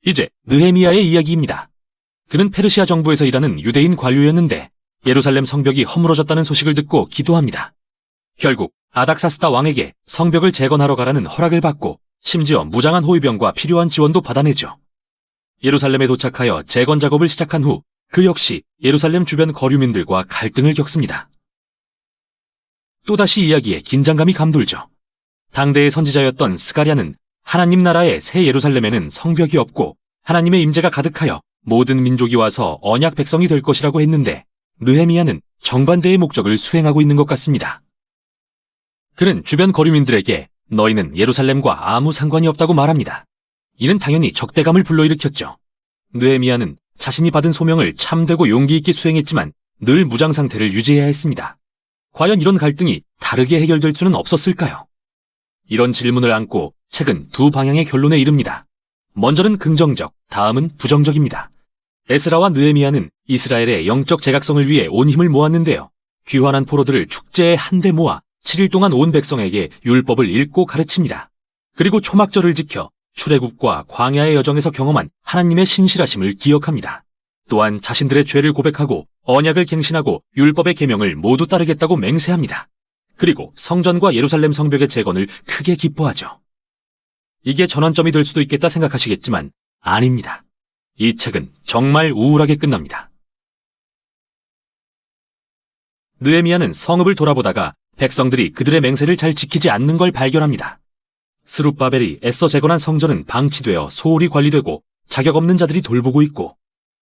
이제 느헤미야의 이야기입니다. 그는 페르시아 정부에서 일하는 유대인 관료였는데 예루살렘 성벽이 허물어졌다는 소식을 듣고 기도합니다. 결국 아닥사스다 왕에게 성벽을 재건하러 가라는 허락을 받고 심지어 무장한 호위병과 필요한 지원도 받아내죠. 예루살렘에 도착하여 재건 작업을 시작한 후 그 역시 예루살렘 주변 거류민들과 갈등을 겪습니다. 또다시 이야기에 긴장감이 감돌죠. 당대의 선지자였던 스가랴는 하나님 나라의 새 예루살렘에는 성벽이 없고 하나님의 임재가 가득하여 모든 민족이 와서 언약 백성이 될 것이라고 했는데 느헤미야는 정반대의 목적을 수행하고 있는 것 같습니다. 그는 주변 거류민들에게 너희는 예루살렘과 아무 상관이 없다고 말합니다. 이는 당연히 적대감을 불러일으켰죠. 느헤미야는 자신이 받은 소명을 참되고 용기 있게 수행했지만 늘 무장 상태를 유지해야 했습니다. 과연 이런 갈등이 다르게 해결될 수는 없었을까요? 이런 질문을 안고 책은 두 방향의 결론에 이릅니다. 먼저는 긍정적, 다음은 부정적입니다. 에스라와 느헤미야는 이스라엘의 영적 재각성을 위해 온 힘을 모았는데요. 귀환한 포로들을 축제에 한데 모아 7일 동안 온 백성에게 율법을 읽고 가르칩니다. 그리고 초막절을 지켜 출애굽과 광야의 여정에서 경험한 하나님의 신실하심을 기억합니다. 또한 자신들의 죄를 고백하고 언약을 갱신하고 율법의 계명을 모두 따르겠다고 맹세합니다. 그리고 성전과 예루살렘 성벽의 재건을 크게 기뻐하죠. 이게 전환점이 될 수도 있겠다 생각하시겠지만 아닙니다. 이 책은 정말 우울하게 끝납니다. 느헤미야는 성읍을 돌아보다가 백성들이 그들의 맹세를 잘 지키지 않는 걸 발견합니다. 스룹바벨이 애써 재건한 성전은 방치되어 소홀히 관리되고 자격 없는 자들이 돌보고 있고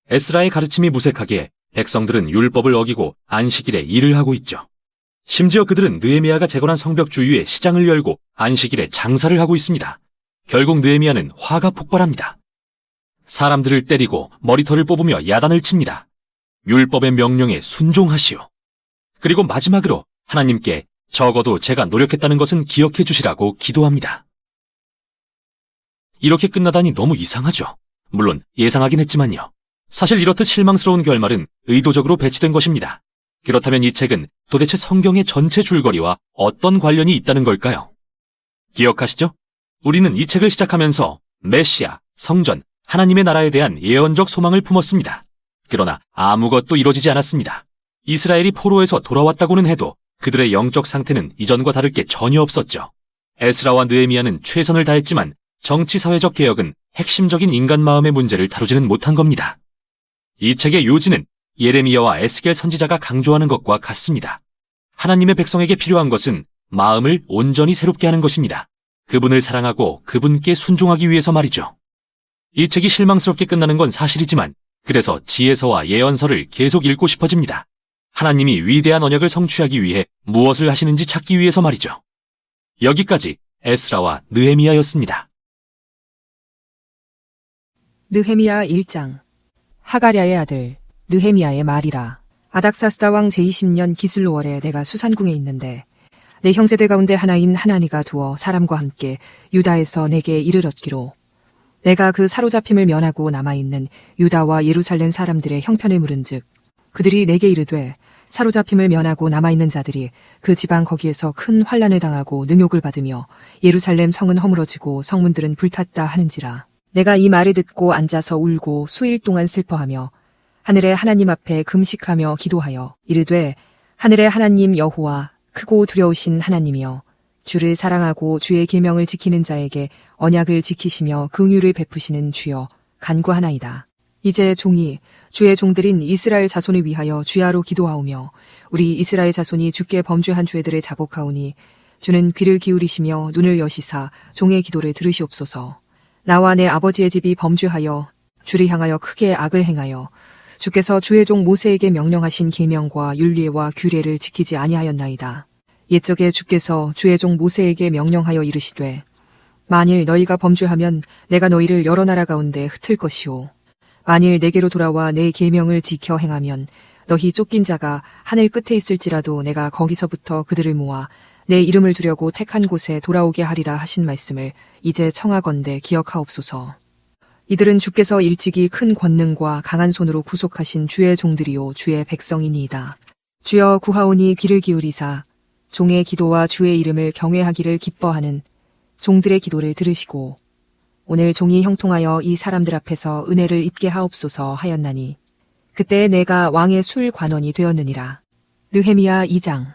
에스라의 가르침이 무색하게 백성들은 율법을 어기고 안식일에 일을 하고 있죠. 심지어 그들은 느헤미야가 재건한 성벽 주위에 시장을 열고 안식일에 장사를 하고 있습니다. 결국 느헤미야는 화가 폭발합니다. 사람들을 때리고 머리털을 뽑으며 야단을 칩니다. 율법의 명령에 순종하시오. 그리고 마지막으로 하나님께 적어도 제가 노력했다는 것은 기억해 주시라고 기도합니다. 이렇게 끝나다니 너무 이상하죠. 물론 예상하긴 했지만요. 사실 이렇듯 실망스러운 결말은 의도적으로 배치된 것입니다. 그렇다면 이 책은 도대체 성경의 전체 줄거리와 어떤 관련이 있다는 걸까요? 기억하시죠? 우리는 이 책을 시작하면서 메시아, 성전, 하나님의 나라에 대한 예언적 소망을 품었습니다. 그러나 아무것도 이루어지지 않았습니다. 이스라엘이 포로에서 돌아왔다고는 해도 그들의 영적 상태는 이전과 다를 게 전혀 없었죠. 에스라와 느헤미야는 최선을 다했지만 정치-사회적 개혁은 핵심적인 인간 마음의 문제를 다루지는 못한 겁니다. 이 책의 요지는 예레미야와 에스겔 선지자가 강조하는 것과 같습니다. 하나님의 백성에게 필요한 것은 마음을 온전히 새롭게 하는 것입니다. 그분을 사랑하고 그분께 순종하기 위해서 말이죠. 이 책이 실망스럽게 끝나는 건 사실이지만 그래서 지혜서와 예언서를 계속 읽고 싶어집니다. 하나님이 위대한 언약을 성취하기 위해 무엇을 하시는지 찾기 위해서 말이죠. 여기까지 에스라와 느헤미야였습니다. 느헤미야 1장. 하가랴의 아들 느헤미야의 말이라. 아닥사스다 왕 제20년 기슬로월에 내가 수산궁에 있는데 내 형제들 가운데 하나인 하나니가 두어 사람과 함께 유다에서 내게 이르렀기로 내가 그 사로잡힘을 면하고 남아있는 유다와 예루살렘 사람들의 형편을 물은즉 그들이 내게 이르되 사로잡힘을 면하고 남아있는 자들이 그 지방 거기에서 큰 환난을 당하고 능욕을 받으며 예루살렘 성은 허물어지고 성문들은 불탔다 하는지라. 내가 이 말을 듣고 앉아서 울고 수일 동안 슬퍼하며 하늘의 하나님 앞에 금식하며 기도하여 이르되 하늘의 하나님 여호와 크고 두려우신 하나님이여 주를 사랑하고 주의 계명을 지키는 자에게 언약을 지키시며 긍휼을 베푸시는 주여 간구하나이다. 이제 종이 주의 종들인 이스라엘 자손을 위하여 주야로 기도하오며 우리 이스라엘 자손이 주께 범죄한 죄들을 자복하오니 주는 귀를 기울이시며 눈을 여시사 종의 기도를 들으시옵소서. 나와 내 아버지의 집이 범죄하여 주를 향하여 크게 악을 행하여 주께서 주의 종 모세에게 명령하신 계명과 율례와 규례를 지키지 아니하였나이다. 옛적에 주께서 주의 종 모세에게 명령하여 이르시되 만일 너희가 범죄하면 내가 너희를 여러 나라 가운데 흩을 것이오. 만일 내게로 돌아와 내 계명을 지켜 행하면 너희 쫓긴 자가 하늘 끝에 있을지라도 내가 거기서부터 그들을 모아 내 이름을 두려고 택한 곳에 돌아오게 하리라 하신 말씀을 이제 청하건대 기억하옵소서. 이들은 주께서 일찍이 큰 권능과 강한 손으로 구속하신 주의 종들이요 주의 백성이니이다. 주여 구하오니 귀를 기울이사 종의 기도와 주의 이름을 경외하기를 기뻐하는 종들의 기도를 들으시고 오늘 종이 형통하여 이 사람들 앞에서 은혜를 입게 하옵소서 하였나니 그때 내가 왕의 술 관원이 되었느니라. 느헤미야 2장.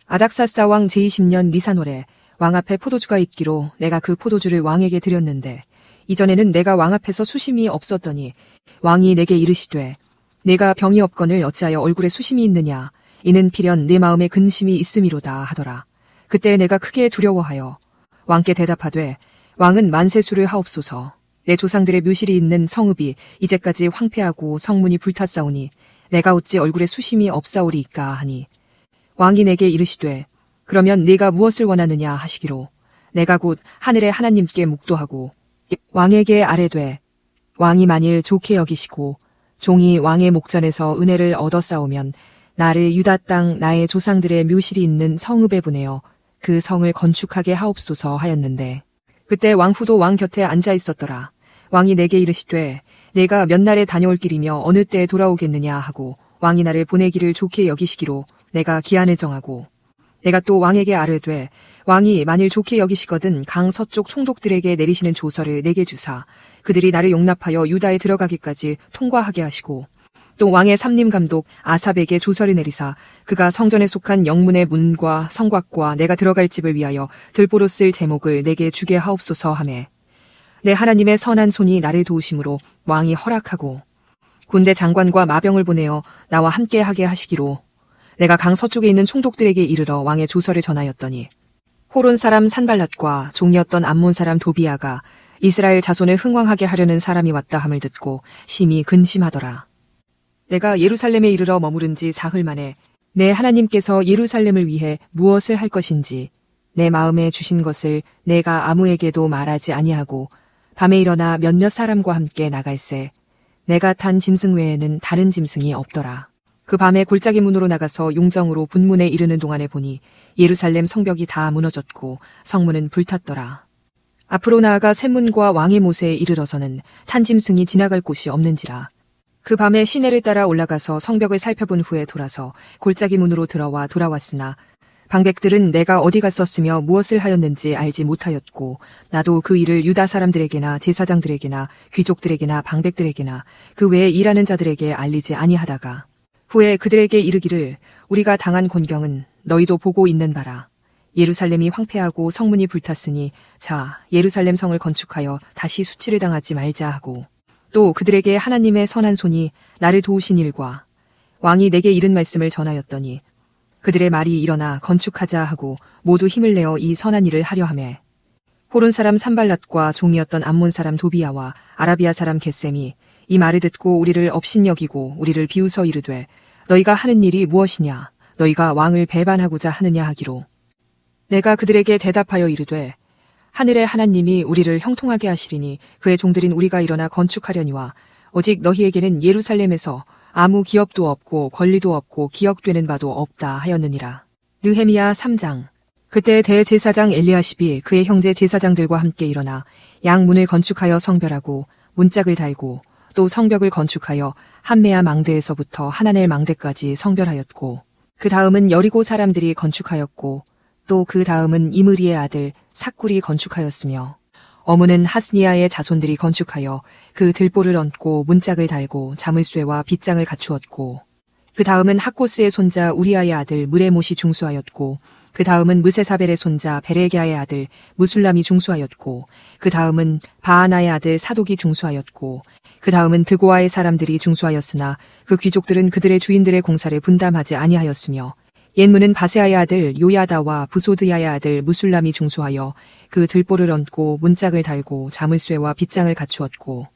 아닥사스다 왕 제20년 니산월에 왕 앞에 포도주가 있기로 내가 그 포도주를 왕에게 드렸는데 이전에는 내가 왕 앞에서 수심이 없었더니 왕이 내게 이르시되 내가 병이 없거늘 어찌하여 얼굴에 수심이 있느냐 이는 필연 내 마음에 근심이 있음이로다 하더라. 그때 내가 크게 두려워하여 왕께 대답하되 왕은 만세수를 하옵소서. 내 조상들의 묘실이 있는 성읍이 이제까지 황폐하고 성문이 불탔사오니 내가 어찌 얼굴에 수심이 없사오리이까 하니 왕이 내게 이르시되 그러면 네가 무엇을 원하느냐 하시기로 내가 곧 하늘의 하나님께 묵도하고 왕에게 아뢰되 왕이 만일 좋게 여기시고 종이 왕의 목전에서 은혜를 얻어 싸우면 나를 유다 땅 나의 조상들의 묘실이 있는 성읍에 보내어 그 성을 건축하게 하옵소서 하였는데 그때 왕후도 왕 곁에 앉아 있었더라. 왕이 내게 이르시되 내가 몇 날에 다녀올 길이며 어느 때에 돌아오겠느냐 하고 왕이 나를 보내기를 좋게 여기시기로 내가 기한을 정하고 내가 또 왕에게 아뢰되 왕이 만일 좋게 여기시거든 강 서쪽 총독들에게 내리시는 조서를 내게 주사 그들이 나를 용납하여 유다에 들어가기까지 통과하게 하시고 또 왕의 삼림 감독 아삽에게 조서를 내리사 그가 성전에 속한 영문의 문과 성곽과 내가 들어갈 집을 위하여 들보로 쓸 제목을 내게 주게 하옵소서 하매 내 하나님의 선한 손이 나를 도우심으로 왕이 허락하고 군대 장관과 마병을 보내어 나와 함께 하게 하시기로 내가 강 서쪽에 있는 총독들에게 이르러 왕의 조서를 전하였더니 호론 사람 산발랏과 종이었던 암몬 사람 도비아가 이스라엘 자손을 흥왕하게 하려는 사람이 왔다 함을 듣고 심히 근심하더라. 내가 예루살렘에 이르러 머무른 지 사흘 만에 내 하나님께서 예루살렘을 위해 무엇을 할 것인지 내 마음에 주신 것을 내가 아무에게도 말하지 아니하고 밤에 일어나 몇몇 사람과 함께 나갈새 내가 탄 짐승 외에는 다른 짐승이 없더라. 그 밤에 골짜기 문으로 나가서 용정으로 분문에 이르는 동안에 보니 예루살렘 성벽이 다 무너졌고 성문은 불탔더라. 앞으로 나아가 샘문과 왕의 못에 이르러서는 탄 짐승이 지나갈 곳이 없는지라. 그 밤에 시내를 따라 올라가서 성벽을 살펴본 후에 돌아서 골짜기 문으로 들어와 돌아왔으나 방백들은 내가 어디 갔었으며 무엇을 하였는지 알지 못하였고 나도 그 일을 유다 사람들에게나 제사장들에게나 귀족들에게나 방백들에게나 그 외에 일하는 자들에게 알리지 아니하다가 후에 그들에게 이르기를 우리가 당한 곤경은 너희도 보고 있는 바라. 예루살렘이 황폐하고 성문이 불탔으니 자 예루살렘 성을 건축하여 다시 수치를 당하지 말자 하고 또 그들에게 하나님의 선한 손이 나를 도우신 일과 왕이 내게 이른 말씀을 전하였더니 그들의 말이 일어나 건축하자 하고 모두 힘을 내어 이 선한 일을 하려 하매 호론 사람 산발랏과 종이었던 암몬 사람 도비아와 아라비아 사람 겟셈이 이 말을 듣고 우리를 업신여기고 우리를 비웃어 이르되 너희가 하는 일이 무엇이냐 너희가 왕을 배반하고자 하느냐 하기로 내가 그들에게 대답하여 이르되 하늘의 하나님이 우리를 형통하게 하시리니 그의 종들인 우리가 일어나 건축하려니와 오직 너희에게는 예루살렘에서 아무 기업도 없고 권리도 없고 기억되는 바도 없다 하였느니라. 느헤미야 3장. 그때 대제사장 엘리야십이 그의 형제 제사장들과 함께 일어나 양문을 건축하여 성별하고 문짝을 달고 또 성벽을 건축하여 한메아 망대에서부터 하나넬 망대까지 성별하였고 그 다음은 여리고 사람들이 건축하였고 또 그 다음은 이므리의 아들 삭굴이 건축하였으며 어무는 하스니아의 자손들이 건축하여 그 들보를 얹고 문짝을 달고 자물쇠와 빗장을 갖추었고 그 다음은 학고스의 손자 우리아의 아들 무레못이 중수하였고 그 다음은 무세사벨의 손자 베레게아의 아들 무술람이 중수하였고 그 다음은 바하나의 아들 사독이 중수하였고 그 다음은 드고아의 사람들이 중수하였으나 그 귀족들은 그들의 주인들의 공사를 분담하지 아니하였으며 옛문은 바세아의 아들 요야다와 부소드야의 아들 무술람이 중수하여 그 들보를 얹고 문짝을 달고 자물쇠와 빗장을 갖추었고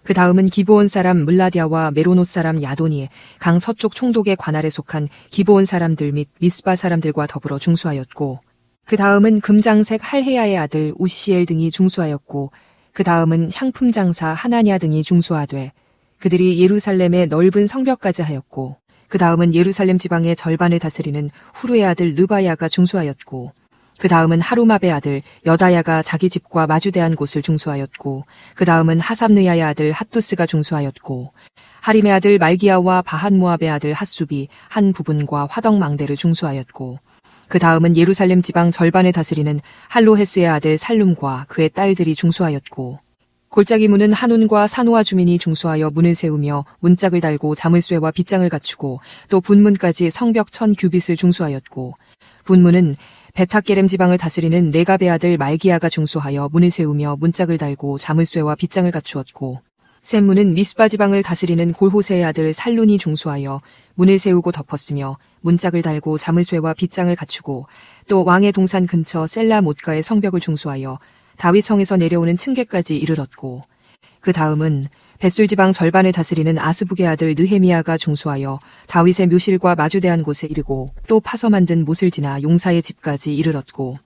그 다음은 기브온 사람 물라디아와 메로노 사람 야돈이 강 서쪽 총독의 관할에 속한 기브온 사람들 및 미스바 사람들과 더불어 중수하였고 그 다음은 금장색 할헤야의 아들 우시엘 등이 중수하였고 그 다음은 향품 장사 하나냐 등이 중수하되 그들이 예루살렘의 넓은 성벽까지 하였고 그 다음은 예루살렘 지방의 절반을 다스리는 후르의 아들 르바야가 중수하였고 그 다음은 하루마베 아들 여다야가 자기 집과 마주대한 곳을 중수하였고 그 다음은 하삽느야의 아들 핫두스가 중수하였고 하림의 아들 말기야와 바한모압의 아들 핫수비 한 부분과 화덕망대를 중수하였고 그 다음은 예루살렘 지방 절반을 다스리는 할로헤스의 아들 살룸과 그의 딸들이 중수하였고 골짜기 문은 한운과 산호와 주민이 중수하여 문을 세우며 문짝을 달고 자물쇠와 빗장을 갖추고 또 분문까지 성벽 1000규빗을 중수하였고 분문은 베타게렘 지방을 다스리는 레갑의 아들 말기야가 중수하여 문을 세우며 문짝을 달고 자물쇠와 빗장을 갖추었고 셈문은 미스바 지방을 다스리는 골호세의 아들 살룬이 중수하여 문을 세우고 덮었으며 문짝을 달고 자물쇠와 빗장을 갖추고 또 왕의 동산 근처 셀라 못가의 성벽을 중수하여 다윗 성에서 내려오는 층계까지 이르렀고 그 다음은 벳술 지방 절반을 다스리는 아스북의 아들 느헤미야가 중수하여 다윗의 묘실과 마주대한 곳에 이르고 또 파서 만든 못을 지나 용사의 집까지 이르렀고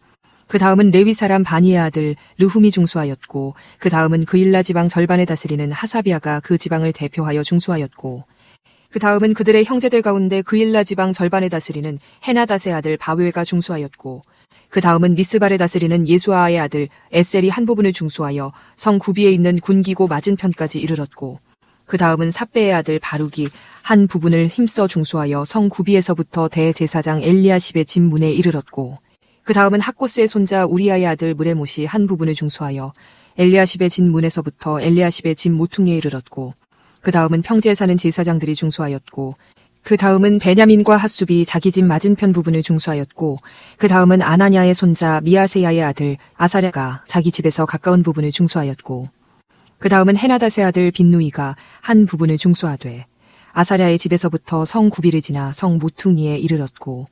그 다음은 레위 사람 바니의 아들 르훔이 중수하였고 그 다음은 그일라 지방 절반을 다스리는 하사비아가 그 지방을 대표하여 중수하였고 그 다음은 그들의 형제들 가운데 그일라 지방 절반을 다스리는 헤나닷의 아들 바웨가 중수하였고 그 다음은 미스발에 다스리는 예수아의 아들 에셀이 한 부분을 중수하여 성 구비에 있는 군기고 맞은편까지 이르렀고 그 다음은 삽베의 아들 바룩이 한 부분을 힘써 중수하여 성 구비에서부터 대제사장 엘리야십의 집 문에 이르렀고 그 다음은 학고스의 손자 우리아의 아들 무레못이 한 부분을 중수하여 엘리야십의 집 문에서부터 엘리야십의 집 모퉁이에 이르렀고 그 다음은 평지에 사는 제사장들이 중수하였고 그 다음은 베냐민과 핫숲이 자기 집 맞은편 부분을 중수하였고 그 다음은 아나냐의 손자 미아세야의 아들 아사랴가 자기 집에서 가까운 부분을 중수하였고 그 다음은 헤나닷의 아들 빈누이가 한 부분을 중수하되 아사랴의 집에서부터 성 구비를 지나 성 모퉁이에 이르렀고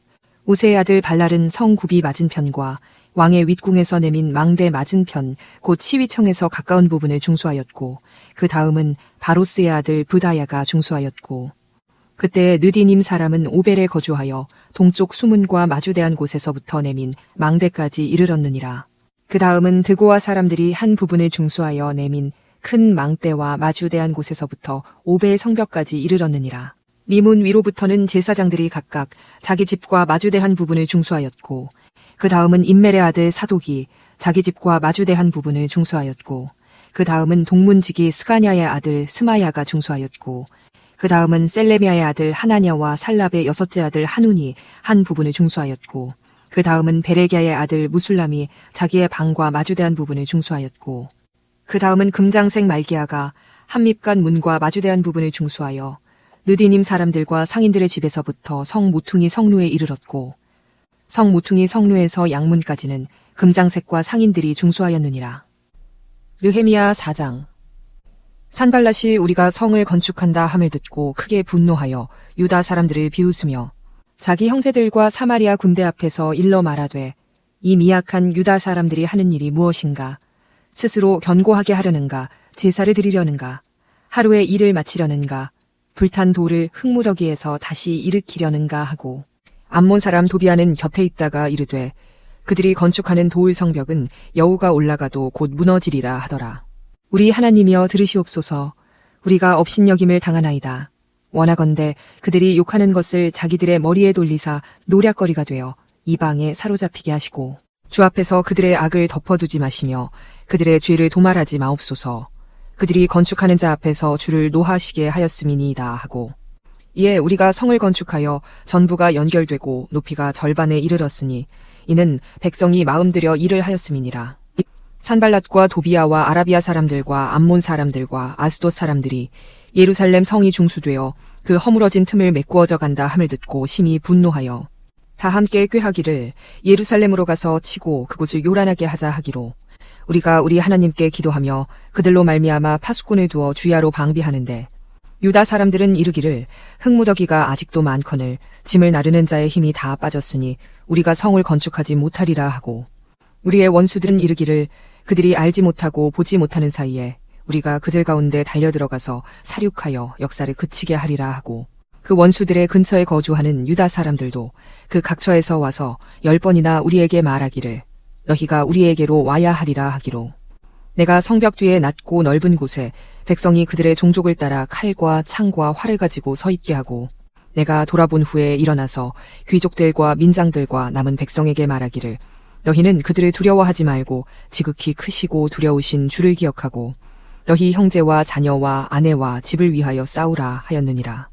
우세의 아들 발랄은 성 구비 맞은편과 왕의 윗궁에서 내민 망대 맞은편 곧 시위청에서 가까운 부분을 중수하였고 그 다음은 바로스의 아들 브다야가 중수하였고 그때 느디님 사람은 오벨에 거주하여 동쪽 수문과 마주대한 곳에서부터 내민 망대까지 이르렀느니라. 그 다음은 드고아 사람들이 한 부분을 중수하여 내민 큰 망대와 마주대한 곳에서부터 오벨 성벽까지 이르렀느니라. 미문 위로부터는 제사장들이 각각 자기 집과 마주대한 부분을 중수하였고 그 다음은 임멜의 아들 사독이 자기 집과 마주대한 부분을 중수하였고 그 다음은 동문지기 스가냐의 아들 스마야가 중수하였고 그 다음은 셀레미아의 아들 하나냐와 살랍의 여섯째 아들 한운이 한 부분을 중수하였고 그 다음은 베레기야의 아들 무술람이 자기의 방과 마주대한 부분을 중수하였고 그 다음은 금장색 말기야가 한밉간 문과 마주대한 부분을 중수하여 느디님 사람들과 상인들의 집에서부터 성 모퉁이 성루에 이르렀고 성 모퉁이 성루에서 양문까지는 금장색과 상인들이 중수하였느니라. 느헤미야 4장. 산발랏이 우리가 성을 건축한다 함을 듣고 크게 분노하여 유다 사람들을 비웃으며 자기 형제들과 사마리아 군대 앞에서 일러 말하되 이 미약한 유다 사람들이 하는 일이 무엇인가? 스스로 견고하게 하려는가? 제사를 드리려는가? 하루에 일을 마치려는가? 불탄 돌을 흙무더기에서 다시 일으키려는가 하고 암몬 사람 도비아는 곁에 있다가 이르되 그들이 건축하는 돌 성벽은 여우가 올라가도 곧 무너지리라 하더라. 우리 하나님이여 들으시옵소서. 우리가 업신여김을 당하나이다. 원하건대 그들이 욕하는 것을 자기들의 머리에 돌리사 노략거리가 되어 이방에 사로잡히게 하시고 주 앞에서 그들의 악을 덮어두지 마시며 그들의 죄를 도말하지 마옵소서. 그들이 건축하는 자 앞에서 주를 노하시게 하였음이니이다 하고 이에 우리가 성을 건축하여 전부가 연결되고 높이가 절반에 이르렀으니 이는 백성이 마음들여 일을 하였음이니라. 산발랏과 도비아와 아라비아 사람들과 암몬 사람들과 아스돗 사람들이 예루살렘 성이 중수되어 그 허물어진 틈을 메꾸어져 간다 함을 듣고 심히 분노하여 다 함께 꾀하기를 예루살렘으로 가서 치고 그곳을 요란하게 하자 하기로 우리가 우리 하나님께 기도하며 그들로 말미암아 파수꾼을 두어 주야로 방비하는데 유다 사람들은 이르기를 흙무더기가 아직도 많거늘 짐을 나르는 자의 힘이 다 빠졌으니 우리가 성을 건축하지 못하리라 하고 우리의 원수들은 이르기를 그들이 알지 못하고 보지 못하는 사이에 우리가 그들 가운데 달려들어가서 사륙하여 역사를 그치게 하리라 하고 그 원수들의 근처에 거주하는 유다 사람들도 그 각처에서 와서 10번이나 우리에게 말하기를 너희가 우리에게로 와야 하리라 하기로 내가 성벽 뒤에 낮고 넓은 곳에 백성이 그들의 종족을 따라 칼과 창과 활을 가지고 서 있게 하고 내가 돌아본 후에 일어나서 귀족들과 민장들과 남은 백성에게 말하기를 너희는 그들을 두려워하지 말고 지극히 크시고 두려우신 주를 기억하고 너희 형제와 자녀와 아내와 집을 위하여 싸우라 하였느니라.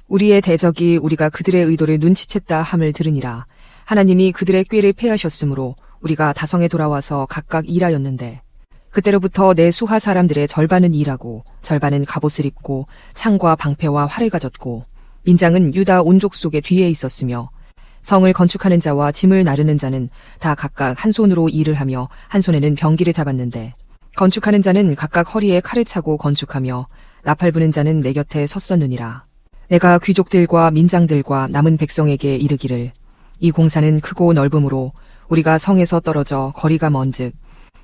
우리의 대적이 우리가 그들의 의도를 눈치챘다 함을 들으니라. 하나님이 그들의 꾀를 패하셨으므로 우리가 다성에 돌아와서 각각 일하였는데 그때로부터 내 수하 사람들의 절반은 일하고 절반은 갑옷을 입고 창과 방패와 활을 가졌고 민장은 유다 온족 속에 뒤에 있었으며 성을 건축하는 자와 짐을 나르는 자는 다 각각 한 손으로 일을 하며 한 손에는 병기를 잡았는데 건축하는 자는 각각 허리에 칼을 차고 건축하며 나팔 부는 자는 내 곁에 섰었느니라. 내가 귀족들과 민장들과 남은 백성에게 이르기를 이 공사는 크고 넓음으로 우리가 성에서 떨어져 거리가 먼즉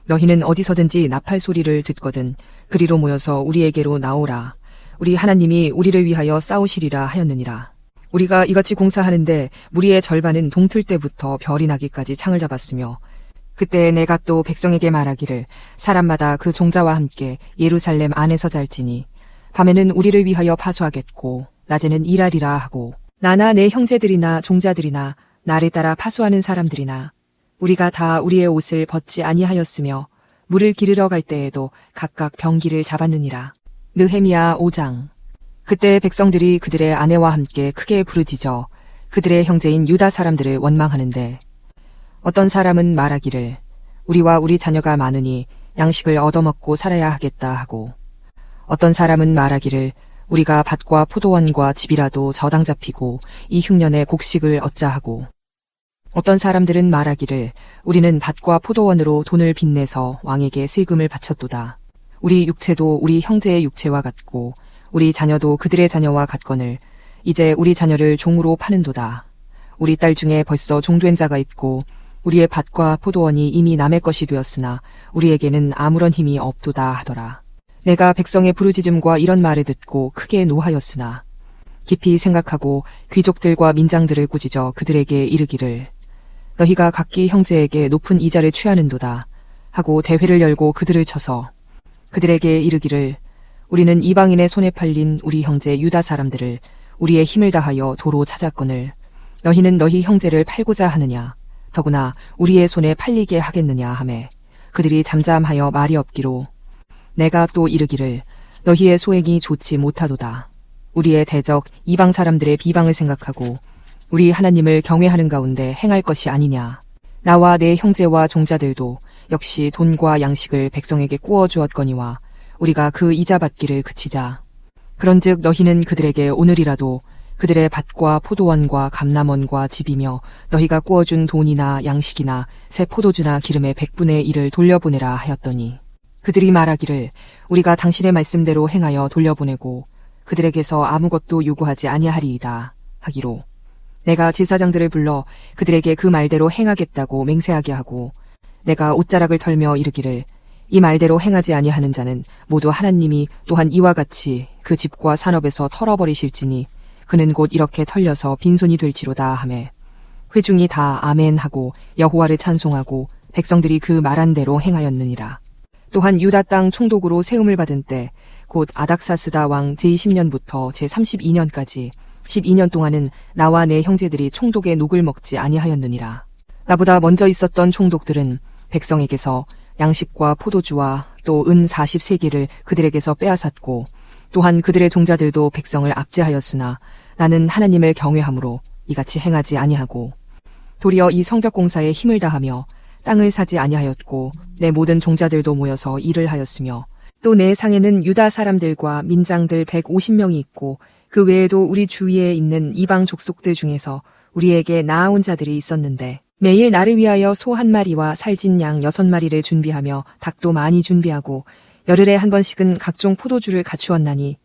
너희는 어디서든지 나팔 소리를 듣거든 그리로 모여서 우리에게로 나오라. 우리 하나님이 우리를 위하여 싸우시리라 하였느니라. 우리가 이같이 공사하는데 무리의 절반은 동틀 때부터 별이 나기까지 창을 잡았으며 그때 내가 또 백성에게 말하기를 사람마다 그 종자와 함께 예루살렘 안에서 잘지니 밤에는 우리를 위하여 파수하겠고 낮에는 일하리라 하고 나나 내 형제들이나 종자들이나 나를 따라 파수하는 사람들이나 우리가 다 우리의 옷을 벗지 아니하였으며 물을 기르러 갈 때에도 각각 병기를 잡았느니라. 느헤미야 5장. 그때 백성들이 그들의 아내와 함께 크게 부르짖어 그들의 형제인 유다 사람들을 원망하는데 어떤 사람은 말하기를 우리와 우리 자녀가 많으니 양식을 얻어먹고 살아야 하겠다 하고 어떤 사람은 말하기를 우리가 밭과 포도원과 집이라도 저당 잡히고 이 흉년에 곡식을 얻자 하고 어떤 사람들은 말하기를 우리는 밭과 포도원으로 돈을 빚내서 왕에게 세금을 바쳤도다. 우리 육체도 우리 형제의 육체와 같고 우리 자녀도 그들의 자녀와 같거늘 이제 우리 자녀를 종으로 파는도다. 우리 딸 중에 벌써 종된 자가 있고 우리의 밭과 포도원이 이미 남의 것이 되었으나 우리에게는 아무런 힘이 없도다 하더라. 내가 백성의 부르짖음과 이런 말을 듣고 크게 노하였으나 깊이 생각하고 귀족들과 민장들을 꾸짖어 그들에게 이르기를 너희가 각기 형제에게 높은 이자를 취하는도다 하고 대회를 열고 그들을 쳐서 그들에게 이르기를 우리는 이방인의 손에 팔린 우리 형제 유다 사람들을 우리의 힘을 다하여 도로 찾았거늘 너희는 너희 형제를 팔고자 하느냐 더구나 우리의 손에 팔리게 하겠느냐 하매 그들이 잠잠하여 말이 없기로 내가 또 이르기를 너희의 소행이 좋지 못하도다. 우리의 대적 이방 사람들의 비방을 생각하고 우리 하나님을 경외하는 가운데 행할 것이 아니냐. 나와 내 형제와 종자들도 역시 돈과 양식을 백성에게 꾸어 주었거니와 우리가 그 이자 받기를 그치자. 그런즉 너희는 그들에게 오늘이라도 그들의 밭과 포도원과 감람원과 집이며 너희가 꾸어준 돈이나 양식이나 새 포도주나 기름의 100분의 1을 돌려보내라 하였더니 그들이 말하기를 우리가 당신의 말씀대로 행하여 돌려보내고 그들에게서 아무것도 요구하지 아니하리이다 하기로 내가 제사장들을 불러 그들에게 그 말대로 행하겠다고 맹세하게 하고 내가 옷자락을 털며 이르기를 이 말대로 행하지 아니하는 자는 모두 하나님이 또한 이와 같이 그 집과 산업에서 털어버리실지니 그는 곧 이렇게 털려서 빈손이 될지로다 하매 회중이 다 아멘 하고 여호와를 찬송하고 백성들이 그 말한 대로 행하였느니라. 또한 유다 땅 총독으로 세움을 받은 때 곧 아닥사스다 왕 제20년부터 제32년까지 12년 동안은 나와 내 형제들이 총독의 녹을 먹지 아니하였느니라. 나보다 먼저 있었던 총독들은 백성에게서 양식과 포도주와 또 은 40세계를 그들에게서 빼앗았고 또한 그들의 종자들도 백성을 압제하였으나 나는 하나님을 경외함으로 이같이 행하지 아니하고 도리어 이 성벽 공사에 힘을 다하며 땅을 사지 아니하였고 내 모든 종자들도 모여서 일을 하였으며 또 내 상에는 유다 사람들과 민장들 150명이 있고 그 외에도 우리 주위에 있는 이방 족속들 중에서 우리에게 나아온 자들이 있었는데 매일 나를 위하여 소 1마리와 살찐 양 6마리를 준비하며 닭도 많이 준비하고 열흘에 한 번씩은 각종 포도주를 갖추었나니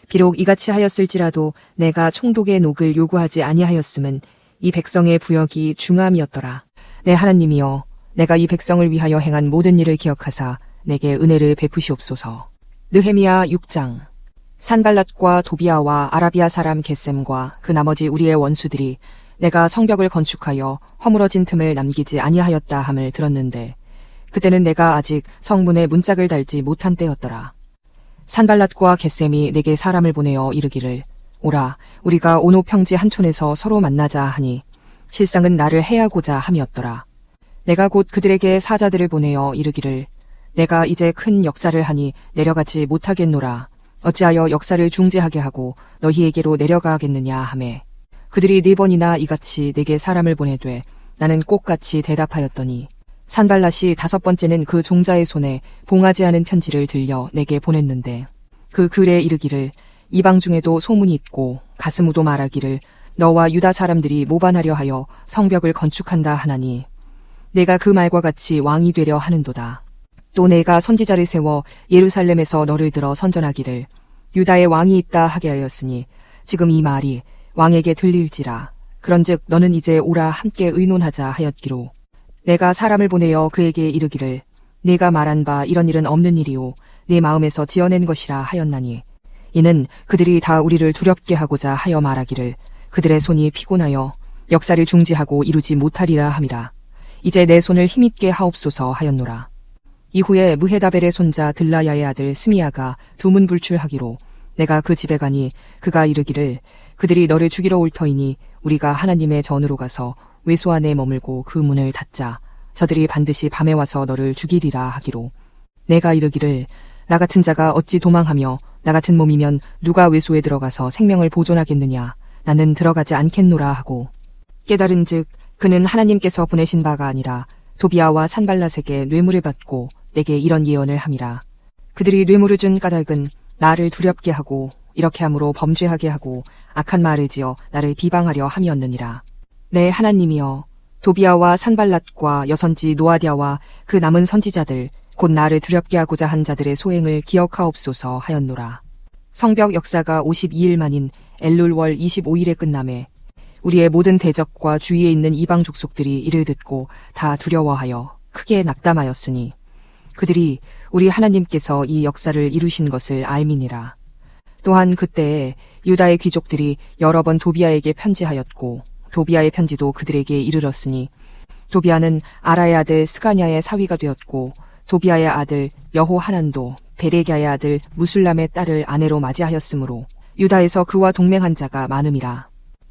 비록 이같이 하였을지라도 내가 총독의 녹을 요구하지 아니하였음은 이 백성의 부역이 중함이었더라. 내 하나님이여 내가 이 백성을 위하여 행한 모든 일을 기억하사 내게 은혜를 베푸시옵소서. 느헤미야 6장. 산발랏과 도비아와 아라비아 사람 겟셈과 그 나머지 우리의 원수들이 내가 성벽을 건축하여 허물어진 틈을 남기지 아니하였다 함을 들었는데 그때는 내가 아직 성문에 문짝을 달지 못한 때였더라. 산발랏과 겟셈이 내게 사람을 보내어 이르기를 오라 우리가 오노 평지 한촌에서 서로 만나자 하니 실상은 나를 해하고자 함이었더라. 내가 곧 그들에게 사자들을 보내어 이르기를 내가 이제 큰 역사를 하니 내려가지 못하겠노라. 어찌하여 역사를 중지하게 하고 너희에게로 내려가겠느냐 하매 그들이 4번이나 이같이 내게 사람을 보내되 나는 꼭같이 대답하였더니 산발랏이 5번째는 그 종자의 손에 봉하지 않은 편지를 들려 내게 보냈는데 그 글에 이르기를 이방 중에도 소문이 있고 가스무도 말하기를 너와 유다 사람들이 모반하려 하여 성벽을 건축한다 하나니 내가 그 말과 같이 왕이 되려 하는도다. 또 내가 선지자를 세워 예루살렘에서 너를 들어 선전하기를 유다의 왕이 있다 하게 하였으니 지금 이 말이 왕에게 들릴지라. 그런즉 너는 이제 오라 함께 의논하자 하였기로 내가 사람을 보내어 그에게 이르기를 네가 말한 바 이런 일은 없는 일이요 네 마음에서 지어낸 것이라 하였나니 이는 그들이 다 우리를 두렵게 하고자 하여 말하기를 그들의 손이 피곤하여 역사를 중지하고 이루지 못하리라 함이라. 이제 내 손을 힘있게 하옵소서 하였노라. 이후에 무헤다벨의 손자 들라야의 아들 스미야가 두문불출하기로 내가 그 집에 가니 그가 이르기를 그들이 너를 죽이러 올 터이니 우리가 하나님의 전으로 가서 외소 안에 머물고 그 문을 닫자. 저들이 반드시 밤에 와서 너를 죽이리라 하기로 내가 이르기를 나 같은 자가 어찌 도망하며 나 같은 몸이면 누가 외소에 들어가서 생명을 보존하겠느냐. 나는 들어가지 않겠노라 하고 깨달은즉 그는 하나님께서 보내신 바가 아니라 도비아와 산발랏에게 뇌물을 받고 내게 이런 예언을 함이라. 그들이 뇌물을 준 까닭은 나를 두렵게 하고 이렇게 함으로 범죄하게 하고 악한 말을 지어 나를 비방하려 함이었느니라. 내 하나님이여 도비아와 산발랏과 여선지 노아디아와 그 남은 선지자들 곧 나를 두렵게 하고자 한 자들의 소행을 기억하옵소서 하였노라. 성벽 역사가 52일 만인 엘룰월 25일에 끝남에 우리의 모든 대적과 주위에 있는 이방 족속들이 이를 듣고 다 두려워하여 크게 낙담하였으니 그들이 우리 하나님께서 이 역사를 이루신 것을 알미니라. 또한 그때에 유다의 귀족들이 여러 번 도비아에게 편지하였고 도비아의 편지도 그들에게 이르렀으니 도비아는 아라의 아들 스가냐의 사위가 되었고 도비아의 아들 여호하난도 베레갸의 아들 무술람의 딸을 아내로 맞이하였으므로 유다에서 그와 동맹한 자가 많음이라.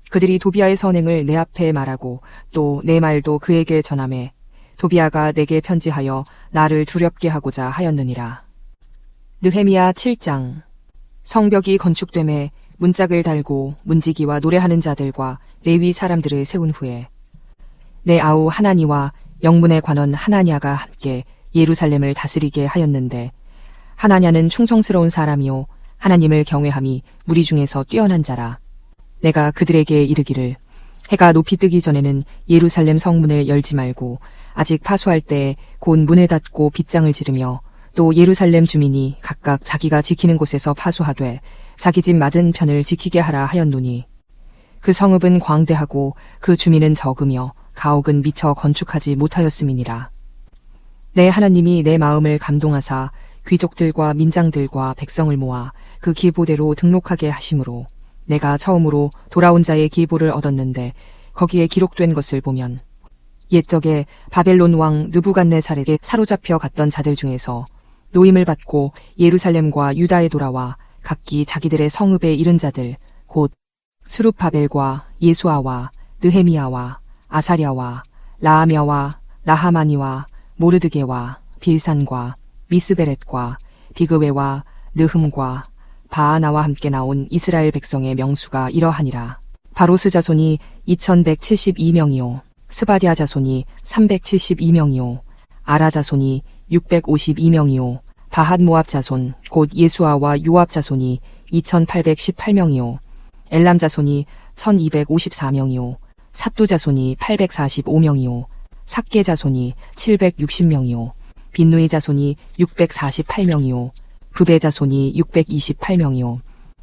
그들이 도비아의 선행을 내 앞에 말하고 또 내 말도 그에게 전하매 도비아가 내게 편지하여 나를 두렵게 하고자 하였느니라. 느헤미야 7장. 성벽이 건축됨에 문짝을 달고 문지기와 노래하는 자들과 레위 사람들을 세운 후에 내 아우 하나니와 영문의 관원 하나냐가 함께 예루살렘을 다스리게 하였는데 하나냐는 충성스러운 사람이요 하나님을 경외함이 무리 중에서 뛰어난 자라. 내가 그들에게 이르기를 해가 높이 뜨기 전에는 예루살렘 성문을 열지 말고 아직 파수할 때에 곧 문을 닫고 빗장을 지르며 또 예루살렘 주민이 각각 자기가 지키는 곳에서 파수하되 자기 집 맞은편을 지키게 하라 하였노니 그 성읍은 광대하고 그 주민은 적으며 가옥은 미처 건축하지 못하였음이니라. 내 하나님이 내 마음을 감동하사 귀족들과 민장들과 백성을 모아 그 기보대로 등록하게 하심으로 내가 처음으로 돌아온 자의 기보를 얻었는데 거기에 기록된 것을 보면 옛적에 바벨론 왕 느부갓네살에게 사로잡혀 갔던 자들 중에서 노임을 받고 예루살렘과 유다에 돌아와 각기 자기들의 성읍에 이른 자들 곧 수룹바벨과 예수아와 느헤미야와 아사랴와 라하며와 나하마니와 모르드게와 빌산과 미스베렛과 비그웨와 느흠과 바아나와 함께 나온 이스라엘 백성의 명수가 이러하니라. 바로스 자손이 2172명이요 스바디아 자손이 372명이요 아라 자손이 652명이요 바핫 모압 자손 곧 예수아와 요압 자손이 2818명이요 엘람 자손이 1254명이요 삿두 자손이 845명이요 삭게 자손이 760명이요 빈누이 자손이 648명이요 부베 자손이 628명이요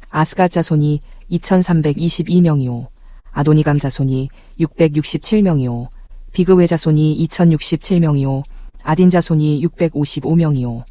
아스갓 자손이 2322명이요 아도니감 자손이 667명이요 비그웨 자손이 2067명이요 아딘 자손이 655명이요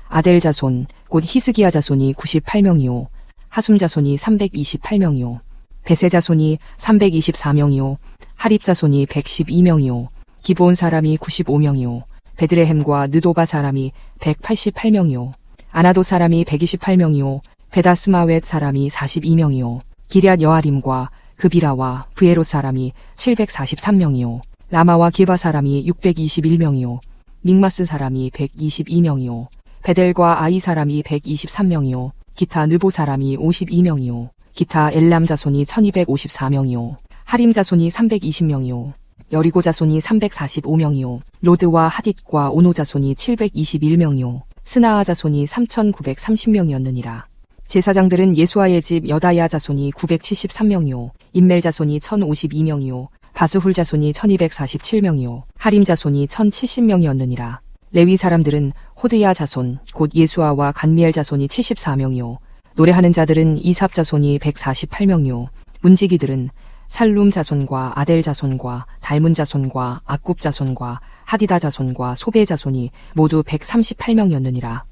아델 자손 곧 히스기야 자손이 98명이요 하숨 자손이 328명이요 베세 자손이 324명이요 하립 자손이 112명이요 기브온 사람이 95명이요 베드레헴과 느도바 사람이 188명이요 아나도 사람이 128명이요 베다스마웻 사람이 42명이요 기럇 여아림과 그비라와 브에롯 사람이 743명이요 라마와 기바 사람이 621명이요 믹마스 사람이 122명이요 베델과 아이 사람이 123명이요 기타 느보 사람이 52명이요 기타 엘람 자손이 1254명이요 하림 자손이 320명이요 여리고 자손이 345명이요. 로드와 하딧과 오노 자손이 721명이요. 스나아 자손이 3930명이었느니라. 제사장들은 예수아의 집 여다야 자손이 973명이요. 임멜 자손이 1052명이요. 바스훌 자손이 1247명이요. 하림 자손이 1070명이었느니라. 레위 사람들은 호드야 자손 곧 예수아와 간미엘 자손이 74명이요. 노래하는 자들은 이삽 자손이 148명이요. 문지기들은 살룸 자손과 아델 자손과 달문 자손과 악굽 자손과 하디다 자손과 소베 자손이 모두 138명이었느니라.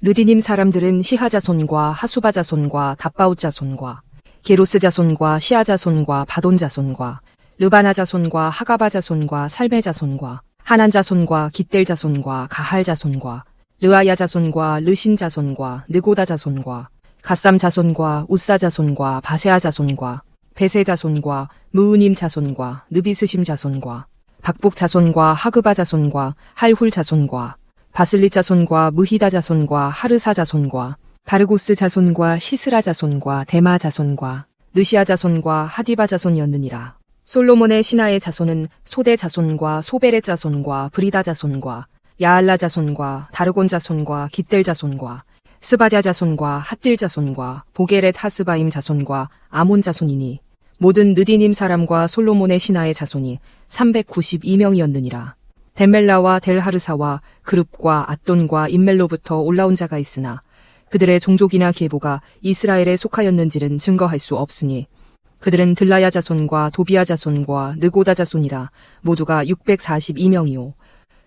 느디님 사람들은 시하 자손과 하수바 자손과 답바웃 자손과 게로스 자손과 시아 자손과 바돈 자손과 르바나 자손과 하가바 자손과 살메 자손과 하난 자손과 깃델 자손과 가할 자손과 르아야 자손과 르신 자손과 느고다 자손과 갓삼 자손과 우사 자손과 바세아 자손과 베세 자손과 무우님 자손과 느비스심 자손과 박북 자손과 하그바 자손과 할훌 자손과 바슬리 자손과 무히다 자손과 하르사 자손과 바르고스 자손과 시스라 자손과 데마 자손과 느시아 자손과 하디바 자손이었느니라. 솔로몬의 신하의 자손은 소대 자손과 소베렛 자손과 브리다 자손과 야알라 자손과 다르곤 자손과 깃델 자손과 스바랴 자손과 핫딜 자손과 보게렛 하스바임 자손과 아몬 자손이니 모든 느디님 사람과 솔로몬의 신하의 자손이 392명이었느니라. 덴멜라와 델하르사와 그룹과 앗돈과 임멜로부터 올라온 자가 있으나 그들의 종족이나 계보가 이스라엘에 속하였는지는 증거할 수 없으니 그들은 들라야 자손과 도비아 자손과 느고다 자손이라 모두가 642명이요.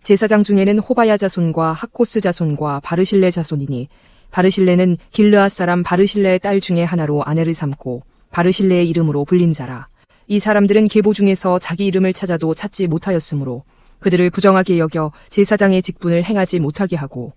제사장 중에는 호바야 자손과 학코스 자손과 바르실레 자손이니 바르실레는 길르앗 사람 바르실레의 딸 중에 하나로 아내를 삼고 바르실레의 이름으로 불린 자라. 이 사람들은 계보 중에서 자기 이름을 찾아도 찾지 못하였으므로 그들을 부정하게 여겨 제사장의 직분을 행하지 못하게 하고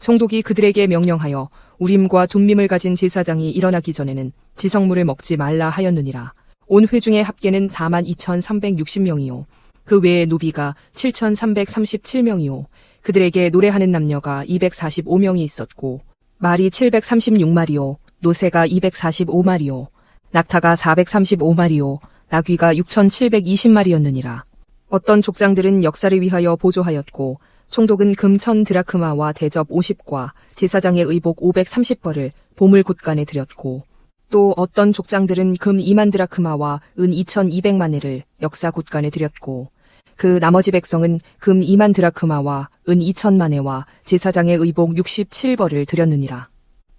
총독이 그들에게 명령하여 우림과 둠밈을 가진 제사장이 일어나기 전에는 지성물을 먹지 말라 하였느니라. 온 회중의 합계는 42,360명이요. 그 외에 노비가 7,337명이요. 그들에게 노래하는 남녀가 245명이 있었고 말이 736마리요. 노새가 245마리요. 낙타가 435마리요. 나귀가 6,720마리였느니라. 어떤 족장들은 역사를 위하여 보조하였고 총독은 금 1000드라크마와 대접 50과 제사장의 의복 530벌을 보물 곳간에 드렸고 또 어떤 족장들은 금 2만 드라크마와 은 2200마네를 역사 곳간에 드렸고 그 나머지 백성은 금 2만 드라크마와 은 2000마네와 제사장의 의복 67벌을 드렸느니라.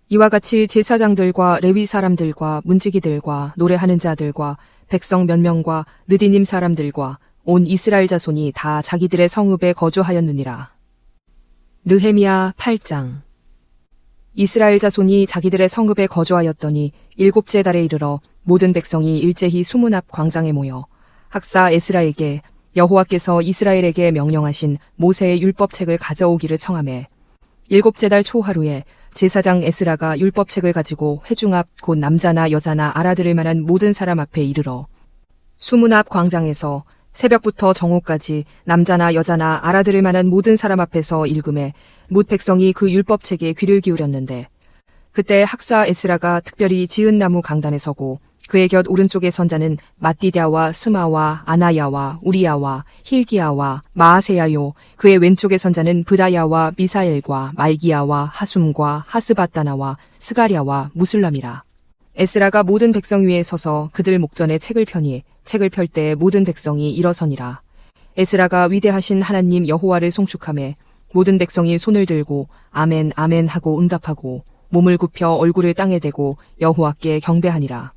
이와 같이 제사장들과 레위 사람들과 문지기들과 노래하는 자들과 백성 몇 명과 느디님 사람들과 온 이스라엘 자손이 다 자기들의 성읍에 거주하였느니라. 느헤미야 8장. 이스라엘 자손이 자기들의 성읍에 거주하였더니 7째 달에 이르러 모든 백성이 일제히 수문 앞 광장에 모여 학사 에스라에게 여호와께서 이스라엘에게 명령하신 모세의 율법책을 가져오기를 청하매 7째 달 초하루에 제사장 에스라가 율법책을 가지고 회중 앞 곧 남자나 여자나 알아들을 만한 모든 사람 앞에 이르러 수문 앞 광장에서 새벽부터 정오까지 남자나 여자나 알아들을 만한 모든 사람 앞에서 읽음에 뭇 백성이 그 율법책에 귀를 기울였는데 그때 학사 에스라가 특별히 지은 나무 강단에 서고 그의 곁 오른쪽에 선 자는 마띠랴와 스마와 아나야와 우리야와 힐기야와 마아세야요. 그의 왼쪽에 선 자는 브다야와 미사엘과 말기야와 하숨과 하스바따나와 스가랴와 무슬람이라. 에스라가 모든 백성 위에 서서 그들 목전에 책을 펴니 책을 펼 때 모든 백성이 일어서니라. 에스라가 위대하신 하나님 여호와를 송축하매 모든 백성이 손을 들고 아멘 아멘 하고 응답하고 몸을 굽혀 얼굴을 땅에 대고 여호와께 경배하니라.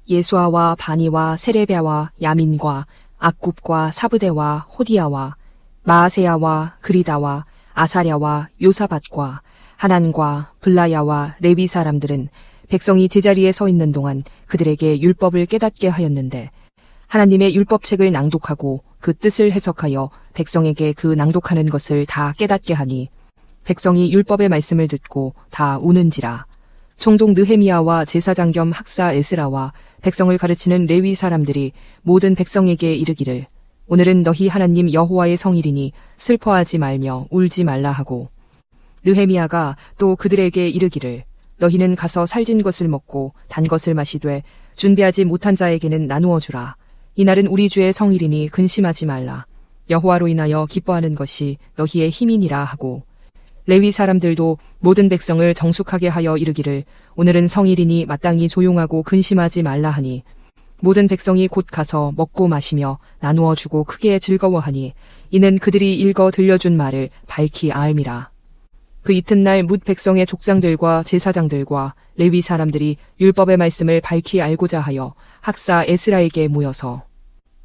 예수아와 바니와 세레베와 야민과 악굽과 사브데와 호디야와 마아세야와 그리다와 아사랴와 요사밧과 하난과 블라야와 레위 사람들은 백성이 제자리에 서 있는 동안 그들에게 율법을 깨닫게 하였는데 하나님의 율법책을 낭독하고 그 뜻을 해석하여 백성에게 그 낭독하는 것을 다 깨닫게 하니 백성이 율법의 말씀을 듣고 다 우는지라. 총독 느헤미야와 제사장 겸 학사 에스라와 백성을 가르치는 레위 사람들이 모든 백성에게 이르기를 오늘은 너희 하나님 여호와의 성일이니 슬퍼하지 말며 울지 말라 하고 느헤미야가 또 그들에게 이르기를 너희는 가서 살진 것을 먹고 단 것을 마시되 준비하지 못한 자에게는 나누어 주라. 이날은 우리 주의 성일이니 근심하지 말라. 여호와로 인하여 기뻐하는 것이 너희의 힘이니라 하고, 레위 사람들도 모든 백성을 정숙하게 하여 이르기를 오늘은 성일이니 마땅히 조용하고 근심하지 말라 하니, 모든 백성이 곧 가서 먹고 마시며 나누어 주고 크게 즐거워하니, 이는 그들이 읽어 들려준 말을 밝히 아음이라. 그 이튿날 뭇 백성의 족장들과 제사장들과 레위 사람들이 율법의 말씀을 밝히 알고자 하여 학사 에스라에게 모여서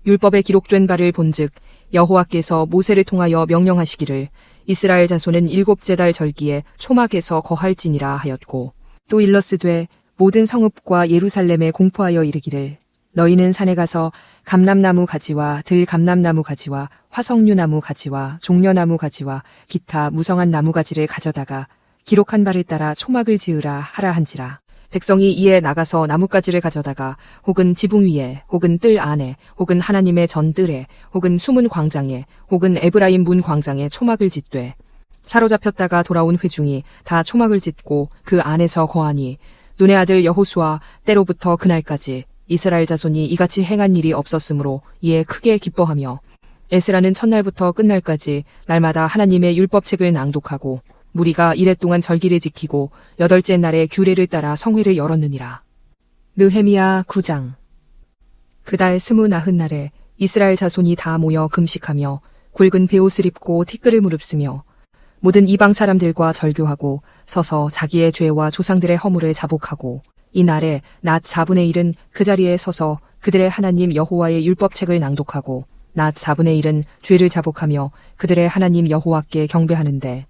율법에 기록된 바를 본즉 여호와께서 모세를 통하여 명령하시기를 이스라엘 자손은 7째 달 절기에 초막에서 거할지니라 하였고, 또 일러스되 모든 성읍과 예루살렘에 공포하여 이르기를 너희는 산에 가서 감람나무 가지와 들감람나무 가지와 화석류나무 가지와 종려나무 가지와 기타 무성한 나무 가지를 가져다가 기록한 바를 따라 초막을 지으라 하라 한지라. 백성이 이에 나가서 나뭇가지를 가져다가 혹은 지붕 위에 혹은 뜰 안에 혹은 하나님의 전뜰에 혹은 수문 광장에 혹은 에브라임 문 광장에 초막을 짓되, 사로잡혔다가 돌아온 회중이 다 초막을 짓고 그 안에서 거하니, 눈의 아들 여호수아 때로부터 그날까지 이스라엘 자손이 이같이 행한 일이 없었으므로 이에 크게 기뻐하며, 에스라는 첫날부터 끝날까지 날마다 하나님의 율법책을 낭독하고 무리가 이레 동안 절기를 지키고 8째 날에 규례를 따라 성회를 열었느니라. 느헤미야 9장. 그달 29날에 이스라엘 자손이 다 모여 금식하며 굵은 베옷을 입고 티끌을 무릅쓰며 모든 이방 사람들과 절교하고 서서 자기의 죄와 조상들의 허물을 자복하고, 이 날에 낮 4분의 1은 그 자리에 서서 그들의 하나님 여호와의 율법책을 낭독하고 낮 4분의 1은 죄를 자복하며 그들의 하나님 여호와께 경배하는데,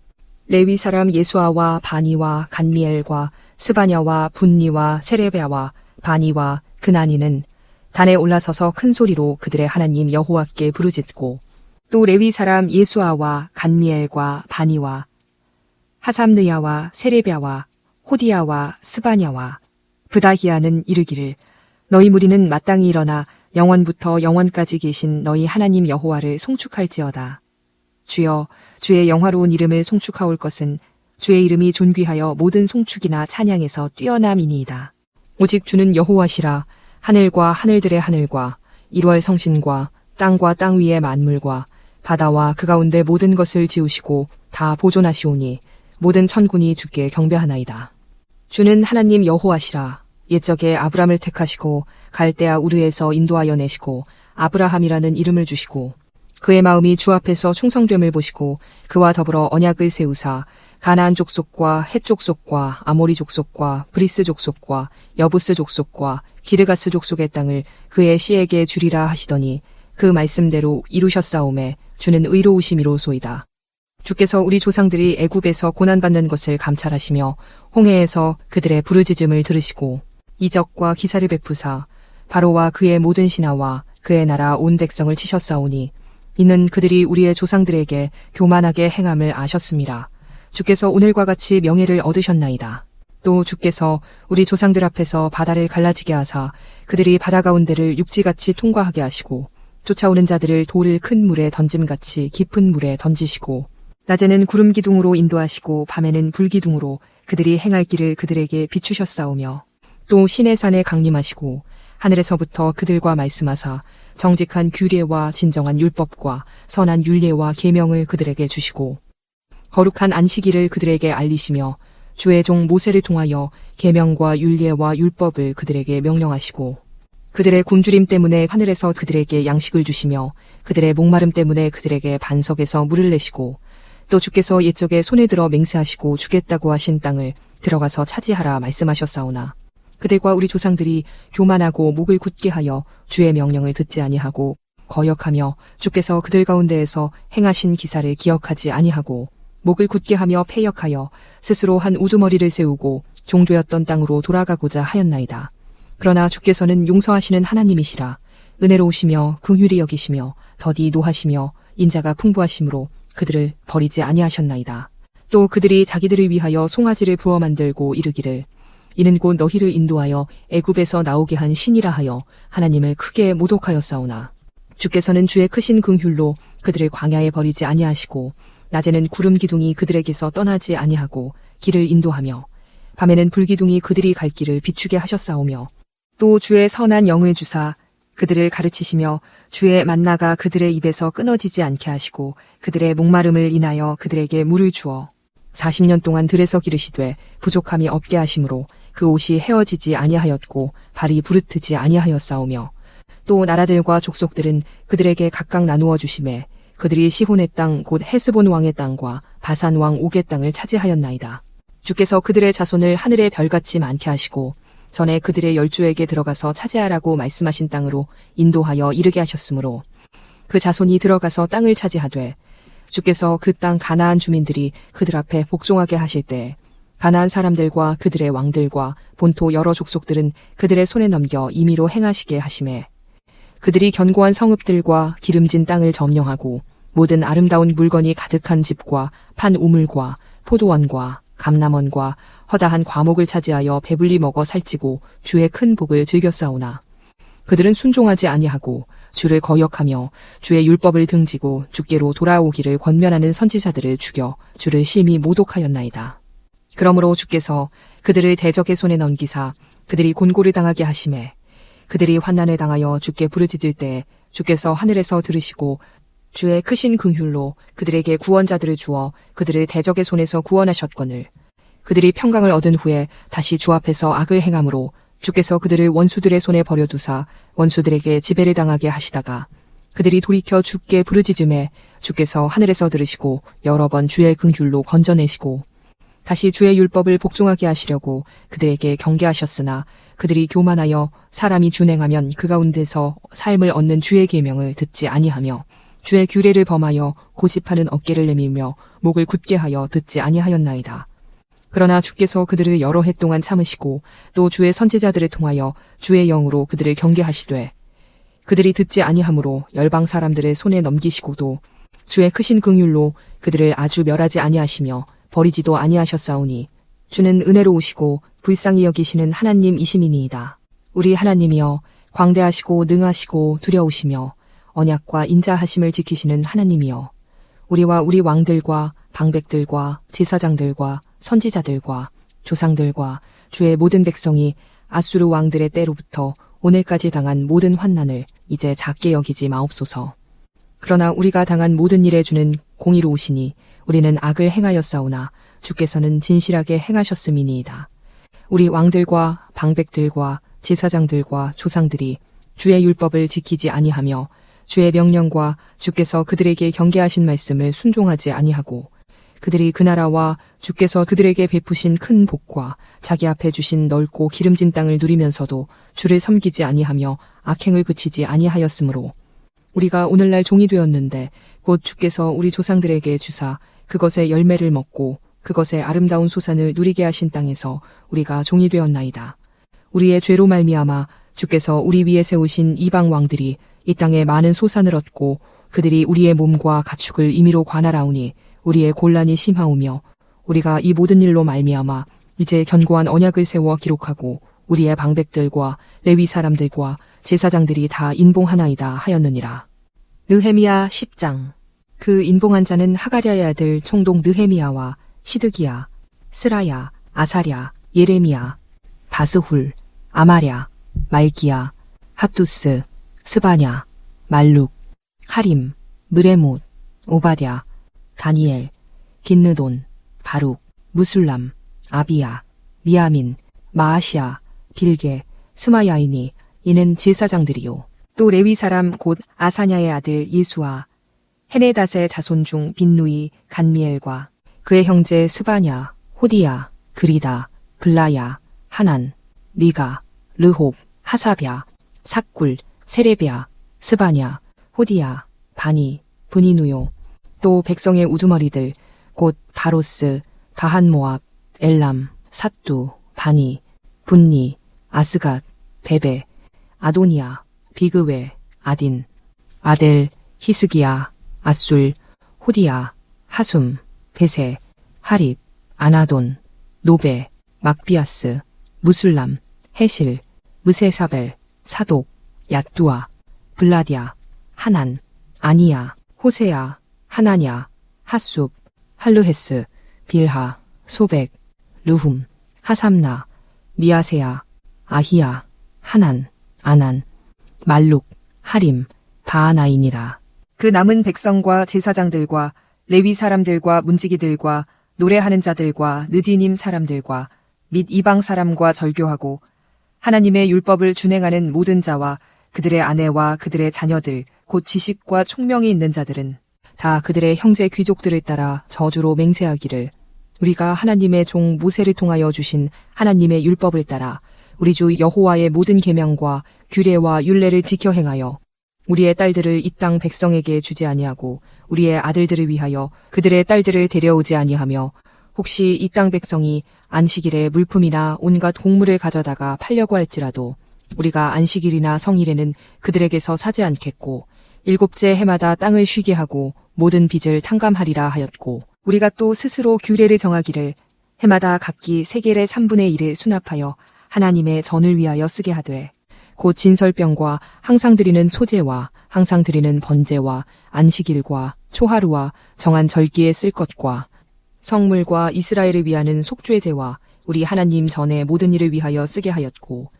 레위 사람 예수아와 바니와 간미엘과 스바냐와 분니와 세레베아와 바니와 그나니는 단에 올라서서 큰 소리로 그들의 하나님 여호와께 부르짖고, 또 레위 사람 예수아와 간미엘과 바니와 하삼느야와 세레베아와 호디야와 스바냐와 브다히야는 이르기를 너희 무리는 마땅히 일어나 영원부터 영원까지 계신 너희 하나님 여호와를 송축할지어다. 주여, 주의 영화로운 이름을 송축하올 것은 주의 이름이 존귀하여 모든 송축이나 찬양에서 뛰어남이니이다. 오직 주는 여호와시라. 하늘과 하늘들의 하늘과 1월 성신과 땅과 땅 위의 만물과 바다와 그 가운데 모든 것을 지으시고 다 보존하시오니 모든 천군이 주께 경배하나이다. 주는 하나님 여호와시라. 옛적에 아브람을 택하시고 갈대아 우르에서 인도하여 내시고 아브라함이라는 이름을 주시고, 그의 마음이 주 앞에서 충성됨을 보시고 그와 더불어 언약을 세우사 가나안 족속과 헷 족속과 아모리 족속과 브리스 족속과 여부스 족속과 기르가스 족속의 땅을 그의 씨에게 주리라 하시더니 그 말씀대로 이루셨사오매 주는 의로우심이로소이다. 주께서 우리 조상들이 애굽에서 고난받는 것을 감찰하시며 홍해에서 그들의 부르짖음을 들으시고 이적과 기사를 베푸사 바로와 그의 모든 신하와 그의 나라 온 백성을 치셨사오니, 이는 그들이 우리의 조상들에게 교만하게 행함을 아셨음이라. 주께서 오늘과 같이 명예를 얻으셨나이다. 또 주께서 우리 조상들 앞에서 바다를 갈라지게 하사 그들이 바다 가운데를 육지같이 통과하게 하시고, 쫓아오는 자들을 돌을 큰 물에 던짐같이 깊은 물에 던지시고, 낮에는 구름 기둥으로 인도하시고 밤에는 불 기둥으로 그들이 행할 길을 그들에게 비추셨사오며, 또 시내산에 강림하시고 하늘에서부터 그들과 말씀하사 정직한 규례와 진정한 율법과 선한 율례와 계명을 그들에게 주시고, 거룩한 안식일을 그들에게 알리시며 주의 종 모세를 통하여 계명과 율례와 율법을 그들에게 명령하시고, 그들의 굶주림 때문에 하늘에서 그들에게 양식을 주시며 그들의 목마름 때문에 그들에게 반석에서 물을 내시고, 또 주께서 옛적에 손에 들어 맹세하시고 주겠다고 하신 땅을 들어가서 차지하라 말씀하셨사오나, 그들과 우리 조상들이 교만하고 목을 굳게 하여 주의 명령을 듣지 아니하고 거역하며 주께서 그들 가운데에서 행하신 기사를 기억하지 아니하고 목을 굳게 하며 패역하여 스스로 한 우두머리를 세우고 종되었던 땅으로 돌아가고자 하였나이다. 그러나 주께서는 용서하시는 하나님이시라. 은혜로우시며 긍휼히 여기시며 더디 노하시며 인자가 풍부하심으로 그들을 버리지 아니하셨나이다. 또 그들이 자기들을 위하여 송아지를 부어 만들고 이르기를 이는 곧 너희를 인도하여 애굽에서 나오게 한 신이라 하여 하나님을 크게 모독하였사오나, 주께서는 주의 크신 긍휼로 그들을 광야에 버리지 아니하시고 낮에는 구름 기둥이 그들에게서 떠나지 아니하고 길을 인도하며 밤에는 불기둥이 그들이 갈 길을 비추게 하셨사오며, 또 주의 선한 영을 주사 그들을 가르치시며 주의 만나가 그들의 입에서 끊어지지 않게 하시고 그들의 목마름을 인하여 그들에게 물을 주어 40년 동안 들에서 기르시되 부족함이 없게 하심으로 그 옷이 헤어지지 아니하였고 발이 부르트지 아니하였사오며 또 나라들과 족속들은 그들에게 각각 나누어 주심에 그들이 시혼의 땅 곧 헤스본 왕의 땅과 바산 왕 옥의 땅을 차지하였나이다. 주께서 그들의 자손을 하늘의 별같이 많게 하시고 전에 그들의 열조에게 들어가서 차지하라고 말씀하신 땅으로 인도하여 이르게 하셨으므로 그 자손이 들어가서 땅을 차지하되 주께서 그 땅 가나안 주민들이 그들 앞에 복종하게 하실 때 가나안 사람들과 그들의 왕들과 본토 여러 족속들은 그들의 손에 넘겨 임의로 행하시게 하심에 그들이 견고한 성읍들과 기름진 땅을 점령하고 모든 아름다운 물건이 가득한 집과 판 우물과 포도원과 감람원과 허다한 과목을 차지하여 배불리 먹어 살찌고 주의 큰 복을 즐겼사오나 그들은 순종하지 아니하고 주를 거역하며 주의 율법을 등지고 주께로 돌아오기를 권면하는 선지자들을 죽여 주를 심히 모독하였나이다. 그러므로 주께서 그들을 대적의 손에 넘기사 그들이 곤고를 당하게 하심에 그들이 환난을 당하여 주께 부르짖을 때 주께서 하늘에서 들으시고 주의 크신 긍휼로 그들에게 구원자들을 주어 그들을 대적의 손에서 구원하셨거늘 그들이 평강을 얻은 후에 다시 주 앞에서 악을 행함으로 주께서 그들을 원수들의 손에 버려두사 원수들에게 지배를 당하게 하시다가 그들이 돌이켜 주께 부르짖음에 주께서 하늘에서 들으시고 여러 번 주의 긍휼로 건져내시고 다시 주의 율법을 복종하게 하시려고 그들에게 경계하셨으나 그들이 교만하여 사람이 준행하면 그 가운데서 삶을 얻는 주의 계명을 듣지 아니하며 주의 규례를 범하여 고집하는 어깨를 내밀며 목을 굳게 하여 듣지 아니하였나이다. 그러나 주께서 그들을 여러 해 동안 참으시고 또 주의 선지자들을 통하여 주의 영으로 그들을 경계하시되 그들이 듣지 아니하므로 열방 사람들의 손에 넘기시고도 주의 크신 긍휼로 그들을 아주 멸하지 아니하시며 버리지도 아니하셨사오니 주는 은혜로우시고 불쌍히 여기시는 하나님이심이니이다. 우리 하나님이여 광대하시고 능하시고 두려우시며 언약과 인자하심을 지키시는 하나님이여 우리와 우리 왕들과 방백들과 제사장들과 선지자들과 조상들과 주의 모든 백성이 아수르 왕들의 때로부터 오늘까지 당한 모든 환난을 이제 작게 여기지 마옵소서. 그러나 우리가 당한 모든 일에 주는 공의로우시니 우리는 악을 행하였사오나 주께서는 진실하게 행하셨음이니이다. 우리 왕들과 방백들과 제사장들과 조상들이 주의 율법을 지키지 아니하며 주의 명령과 주께서 그들에게 경계하신 말씀을 순종하지 아니하고 그들이 그 나라와 주께서 그들에게 베푸신 큰 복과 자기 앞에 주신 넓고 기름진 땅을 누리면서도 주를 섬기지 아니하며 악행을 그치지 아니하였으므로 우리가 오늘날 종이 되었는데 곧 주께서 우리 조상들에게 주사 그것의 열매를 먹고 그것의 아름다운 소산을 누리게 하신 땅에서 우리가 종이 되었나이다. 우리의 죄로 말미암아 주께서 우리 위에 세우신 이방 왕들이 이 땅에 많은 소산을 얻고 그들이 우리의 몸과 가축을 임의로 관할하오니 우리의 곤란이 심하오며 우리가 이 모든 일로 말미암아 이제 견고한 언약을 세워 기록하고 우리의 방백들과 레위 사람들과 제사장들이 다 인봉하나이다 하였느니라. 느헤미야 10장. 그 인봉한 자는 하가랴의 아들 총독 느헤미야와 시드기야, 스라야, 아사랴, 예레미야, 바스훌, 아마랴, 말기야, 핫두스, 스바냐, 말룩, 하림, 느레못, 오바댜, 다니엘, 긴느돈, 바룩, 무술람, 아비야, 미야민, 마아시아, 빌게, 스마야이니 이는 제사장들이요. 또 레위 사람 곧 아사냐의 아들 예수아, 헤네닷의 자손 중 빈누이, 간미엘과 그의 형제 스바냐, 호디야, 그리다, 블라야, 하난, 미가, 르홉, 하사랴, 삭굴, 세레비야, 스바냐, 호디야, 바니, 브니누요. 또 백성의 우두머리들 곧 바로스, 바한모압, 엘람, 삿두, 바니, 분니, 아스갓, 베베, 아도니아, 비그웨, 아딘, 아델, 히스기야, 아술, 호디야, 하숨, 베세, 하립, 아나돈, 노베, 막비아스, 무술람, 헤실, 무세사벨, 사독, 얏두아, 블라디아, 하난, 아니야, 호세야, 하나냐, 핫숲, 할르헤스, 빌하, 소백, 르훔, 하삼나, 미아세야, 아히야, 하난, 아난, 말룩, 하림, 바하나인이라. 그 남은 백성과 제사장들과 레위 사람들과 문지기들과 노래하는 자들과 느디님 사람들과 및 이방 사람과 절교하고 하나님의 율법을 준행하는 모든 자와 그들의 아내와 그들의 자녀들 곧 지식과 총명이 있는 자들은 다 그들의 형제 귀족들을 따라 저주로 맹세하기를 우리가 하나님의 종 모세를 통하여 주신 하나님의 율법을 따라 우리 주 여호와의 모든 계명과 규례와 율례를 지켜 행하여 우리의 딸들을 이 땅 백성에게 주지 아니하고 우리의 아들들을 위하여 그들의 딸들을 데려오지 아니하며 혹시 이 땅 백성이 안식일에 물품이나 온갖 곡물을 가져다가 팔려고 할지라도 우리가 안식일이나 성일에는 그들에게서 사지 않겠고 일곱째 해마다 땅을 쉬게 하고 모든 빚을 탕감하리라 하였고 우리가 또 스스로 규례를 정하기를 해마다 각기 세겔의 3분의 1을 수납하여 하나님의 전을 위하여 쓰게 하되 곧 진설병과 항상 드리는 소제와 항상 드리는 번제와 안식일과 초하루와 정한 절기에 쓸 것과 성물과 이스라엘을 위하는 속죄제와 우리 하나님 전의 모든 일을 위하여 쓰게 하였고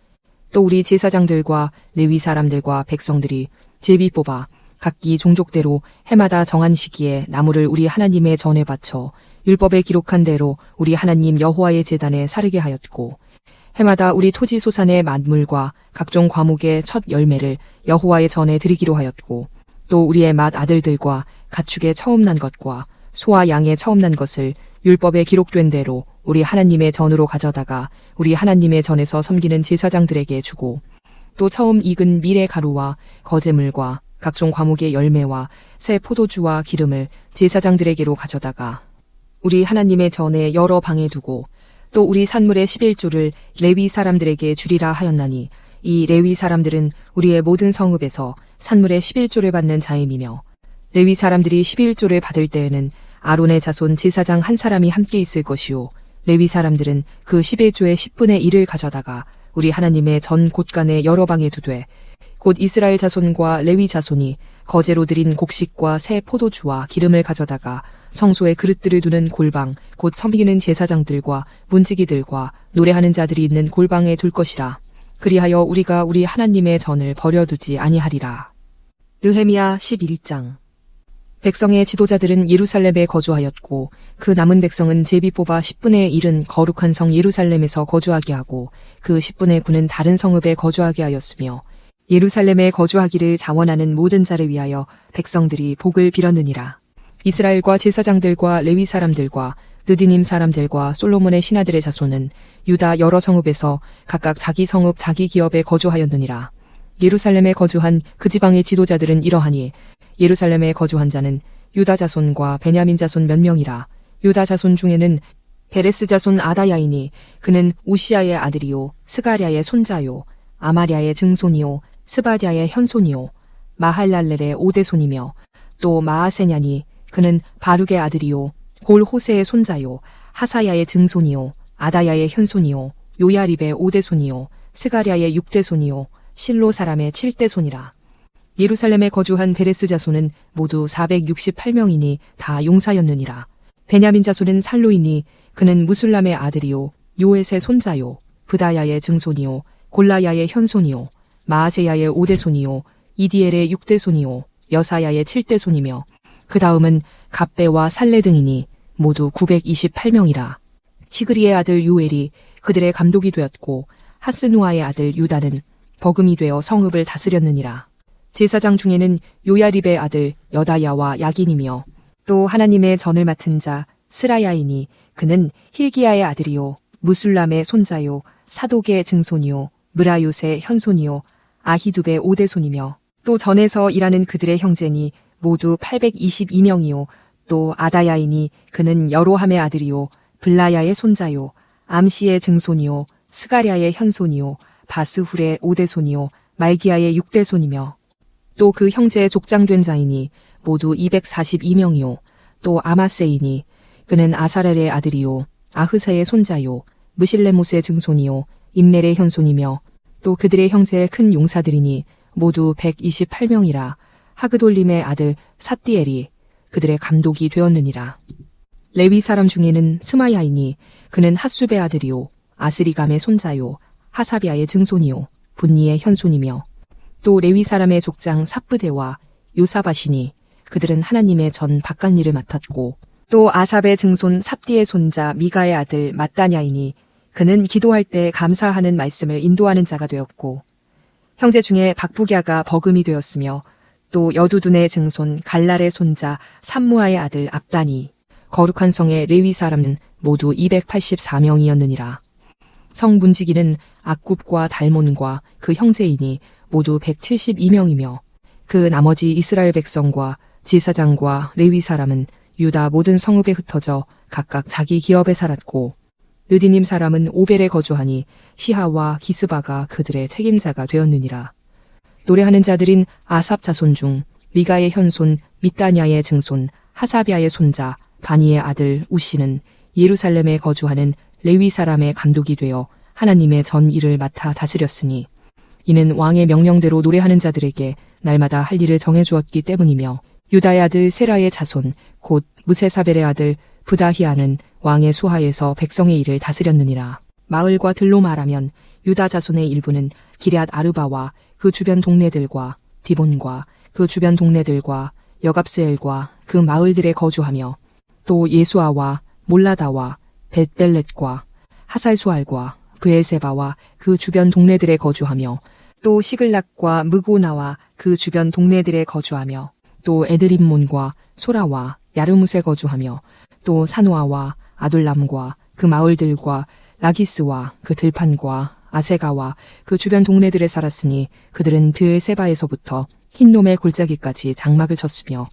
또 우리 제사장들과 레위 사람들과 백성들이 제비 뽑아 각기 종족대로 해마다 정한 시기에 나무를 우리 하나님의 전에 바쳐 율법에 기록한 대로 우리 하나님 여호와의 제단에 사르게 하였고 해마다 우리 토지 소산의 만물과 각종 과목의 첫 열매를 여호와의 전에 드리기로 하였고 또 우리의 맏 아들들과 가축의 처음 난 것과 소와 양의 처음 난 것을 율법에 기록된 대로 우리 하나님의 전으로 가져다가 우리 하나님의 전에서 섬기는 제사장들에게 주고 또 처음 익은 밀의 가루와 거제물과 각종 과목의 열매와 새 포도주와 기름을 제사장들에게로 가져다가 우리 하나님의 전에 여러 방에 두고 또 우리 산물의 11조를 레위 사람들에게 주리라 하였나니 이 레위 사람들은 우리의 모든 성읍에서 산물의 11조를 받는 자임이며 레위 사람들이 11조를 받을 때에는 아론의 자손 제사장 한 사람이 함께 있을 것이요 레위 사람들은 그 11조의 10분의 1을 가져다가 우리 하나님의 전 곳간에 여러 방에 두되 곧 이스라엘 자손과 레위 자손이 거제로 드린 곡식과 새 포도주와 기름을 가져다가 성소에 그릇들을 두는 골방 곧 섬기는 제사장들과 문지기들과 노래하는 자들이 있는 골방에 둘 것이라. 그리하여 우리가 우리 하나님의 전을 버려두지 아니하리라. 느헤미야 11장. 백성의 지도자들은 예루살렘에 거주하였고 그 남은 백성은 제비 뽑아 10분의 1은 거룩한 성 예루살렘에서 거주하게 하고 그 10분의 9는 다른 성읍에 거주하게 하였으며 예루살렘에 거주하기를 자원하는 모든 자를 위하여 백성들이 복을 빌었느니라. 이스라엘과 제사장들과 레위 사람들과 느디님 사람들과 솔로몬의 신하들의 자손은 유다 여러 성읍에서 각각 자기 성읍 자기 기업에 거주하였느니라. 예루살렘에 거주한 그 지방의 지도자들은 이러하니 예루살렘에 거주한 자는 유다 자손과 베냐민 자손 몇 명이라. 유다 자손 중에는 베레스 자손 아다야이니 그는 우시아의 아들이요 스가랴의 손자요 아마랴의 증손이요 스바랴의 현손이요 마할랄렐의 오대손이며 또 마아세냐니 그는 바룩의 아들이요 골 호세의 손자요 하사야의 증손이요 아다야의 현손이요 요야립의 오대손이요 스가랴의 육대손이요 실로 사람의 7대손이라. 예루살렘에 거주한 베레스 자손은 모두 468명이니 다 용사였느니라. 베냐민 자손은 살로이니 그는 무술람의 아들이요 요엣의 손자요 브다야의 증손이요 골라야의 현손이요 마아세야의 5대손이요 이디엘의 6대손이요 여사야의 7대손이며 그 다음은 갑배와 살레 등이니 모두 928명이라. 시그리의 아들 요엘이 그들의 감독이 되었고 하스누아의 아들 유다는 버금이 되어 성읍을 다스렸느니라. 제사장 중에는 요야립의 아들 여다야와 야긴이며 또 하나님의 전을 맡은 자 스라야이니 그는 힐기야의 아들이요 무술람의 손자요 사독의 증손이요 무라요의 현손이요 아히두베의 5대손이며 또 전에서 일하는 그들의 형제니 모두 822명이요 또 아다야이니 그는 여로함의 아들이요 블라야의 손자요 암시의 증손이요 스가랴의 현손이요 바스훌의 5대손이요 말기야의 6대손이며 또 그 형제의 족장된 자이니 모두 242명이요 또 아마세이니 그는 아사렐의 아들이요 아흐사의 손자요 무실레모스의 증손이요 임멜의 현손이며 또 그들의 형제의 큰 용사들이니 모두 128명이라. 하그돌림의 아들 삿디엘이 그들의 감독이 되었느니라. 레위 사람 중에는 스마야이니 그는 핫숲의 아들이요 아스리감의 손자요 하사비아의 증손이요 분니의 현손이며 또 레위 사람의 족장 삽브대와 요사바시니 그들은 하나님의 전 바깥 일을 맡았고 또 아삽의 증손 삽디의 손자 미가의 아들 mat단야이니 그는 기도할 때 감사하는 말씀을 인도하는 자가 되었고 형제 중에 박부갸가 버금이 되었으며 또 여두둔의 증손 갈랄의 손자 삼무아의 아들 압다니 거룩한 성의 레위 사람은 모두 284명이었느니라. 성 문지기는 악굽과 달몬과 그 형제이니 모두 172명이며 그 나머지 이스라엘 백성과 제사장과 레위 사람은 유다 모든 성읍에 흩어져 각각 자기 기업에 살았고 느디님 사람은 오벨에 거주하니 시하와 기스바가 그들의 책임자가 되었느니라. 노래하는 자들인 아삽 자손 중 미가의 현손 밑다냐의 증손 하사비아의 손자 바니의 아들 우시는 예루살렘에 거주하는 레위 사람의 감독이 되어 하나님의 전 일을 맡아 다스렸으니 이는 왕의 명령대로 노래하는 자들에게 날마다 할 일을 정해주었기 때문이며 유다의 아들 세라의 자손 곧 무세사벨의 아들 부다히아는 왕의 수하에서 백성의 일을 다스렸느니라. 마을과 들로 말하면 유다 자손의 일부는 기럇 아르바와 그 주변 동네들과 디본과 그 주변 동네들과 여갑스엘과 그 마을들에 거주하며 또 예수아와 몰라다와 벳벨렛과 하살수알과 브엘세바와 그 주변 동네들에 거주하며 또 시글락과 무고나와 그 주변 동네들에 거주하며 또 에드림몬과 소라와 야르무세 거주하며 또 사노아와 아둘람과 그 마을들과 라기스와 그 들판과 아세가와 그 주변 동네들에 살았으니 그들은 브엘세바에서부터 흰놈의 골짜기까지 장막을 쳤으며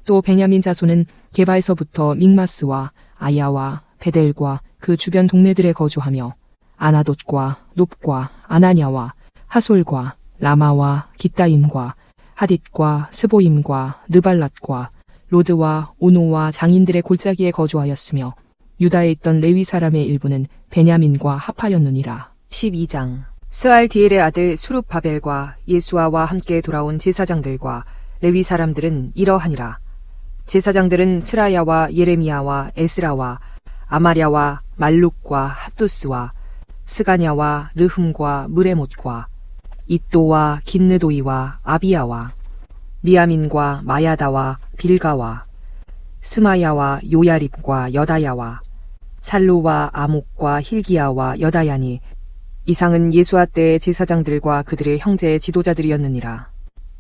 또 베냐민 자손은 게바에서부터 믹마스와 아야와 베델과 그 주변 동네들에 거주하며 아나돗과 놉과 아나냐와 하솔과 라마와 기따임과 하딧과 스보임과 느발랏과 로드와 오노와 장인들의 골짜기에 거주하였으며 유다에 있던 레위 사람의 일부는 베냐민과 합하였느니라. 12장 스알디엘의 아들 수룹바벨과 예수아와 함께 돌아온 제사장들과 레위 사람들은 이러하니라. 제사장들은 스라야와 예레미야와 에스라와 아마랴와 말룩과 핫두스와 스가냐와 르흠과 무레못과 이또와 긴느도이와 아비야와 미야민과 마야다와 빌가와 스마야와 요야립과 여다야와 살루와 아목과 힐기야와 여다야니 이상은 예수아 때의 제사장들과 그들의 형제의 지도자들이었느니라.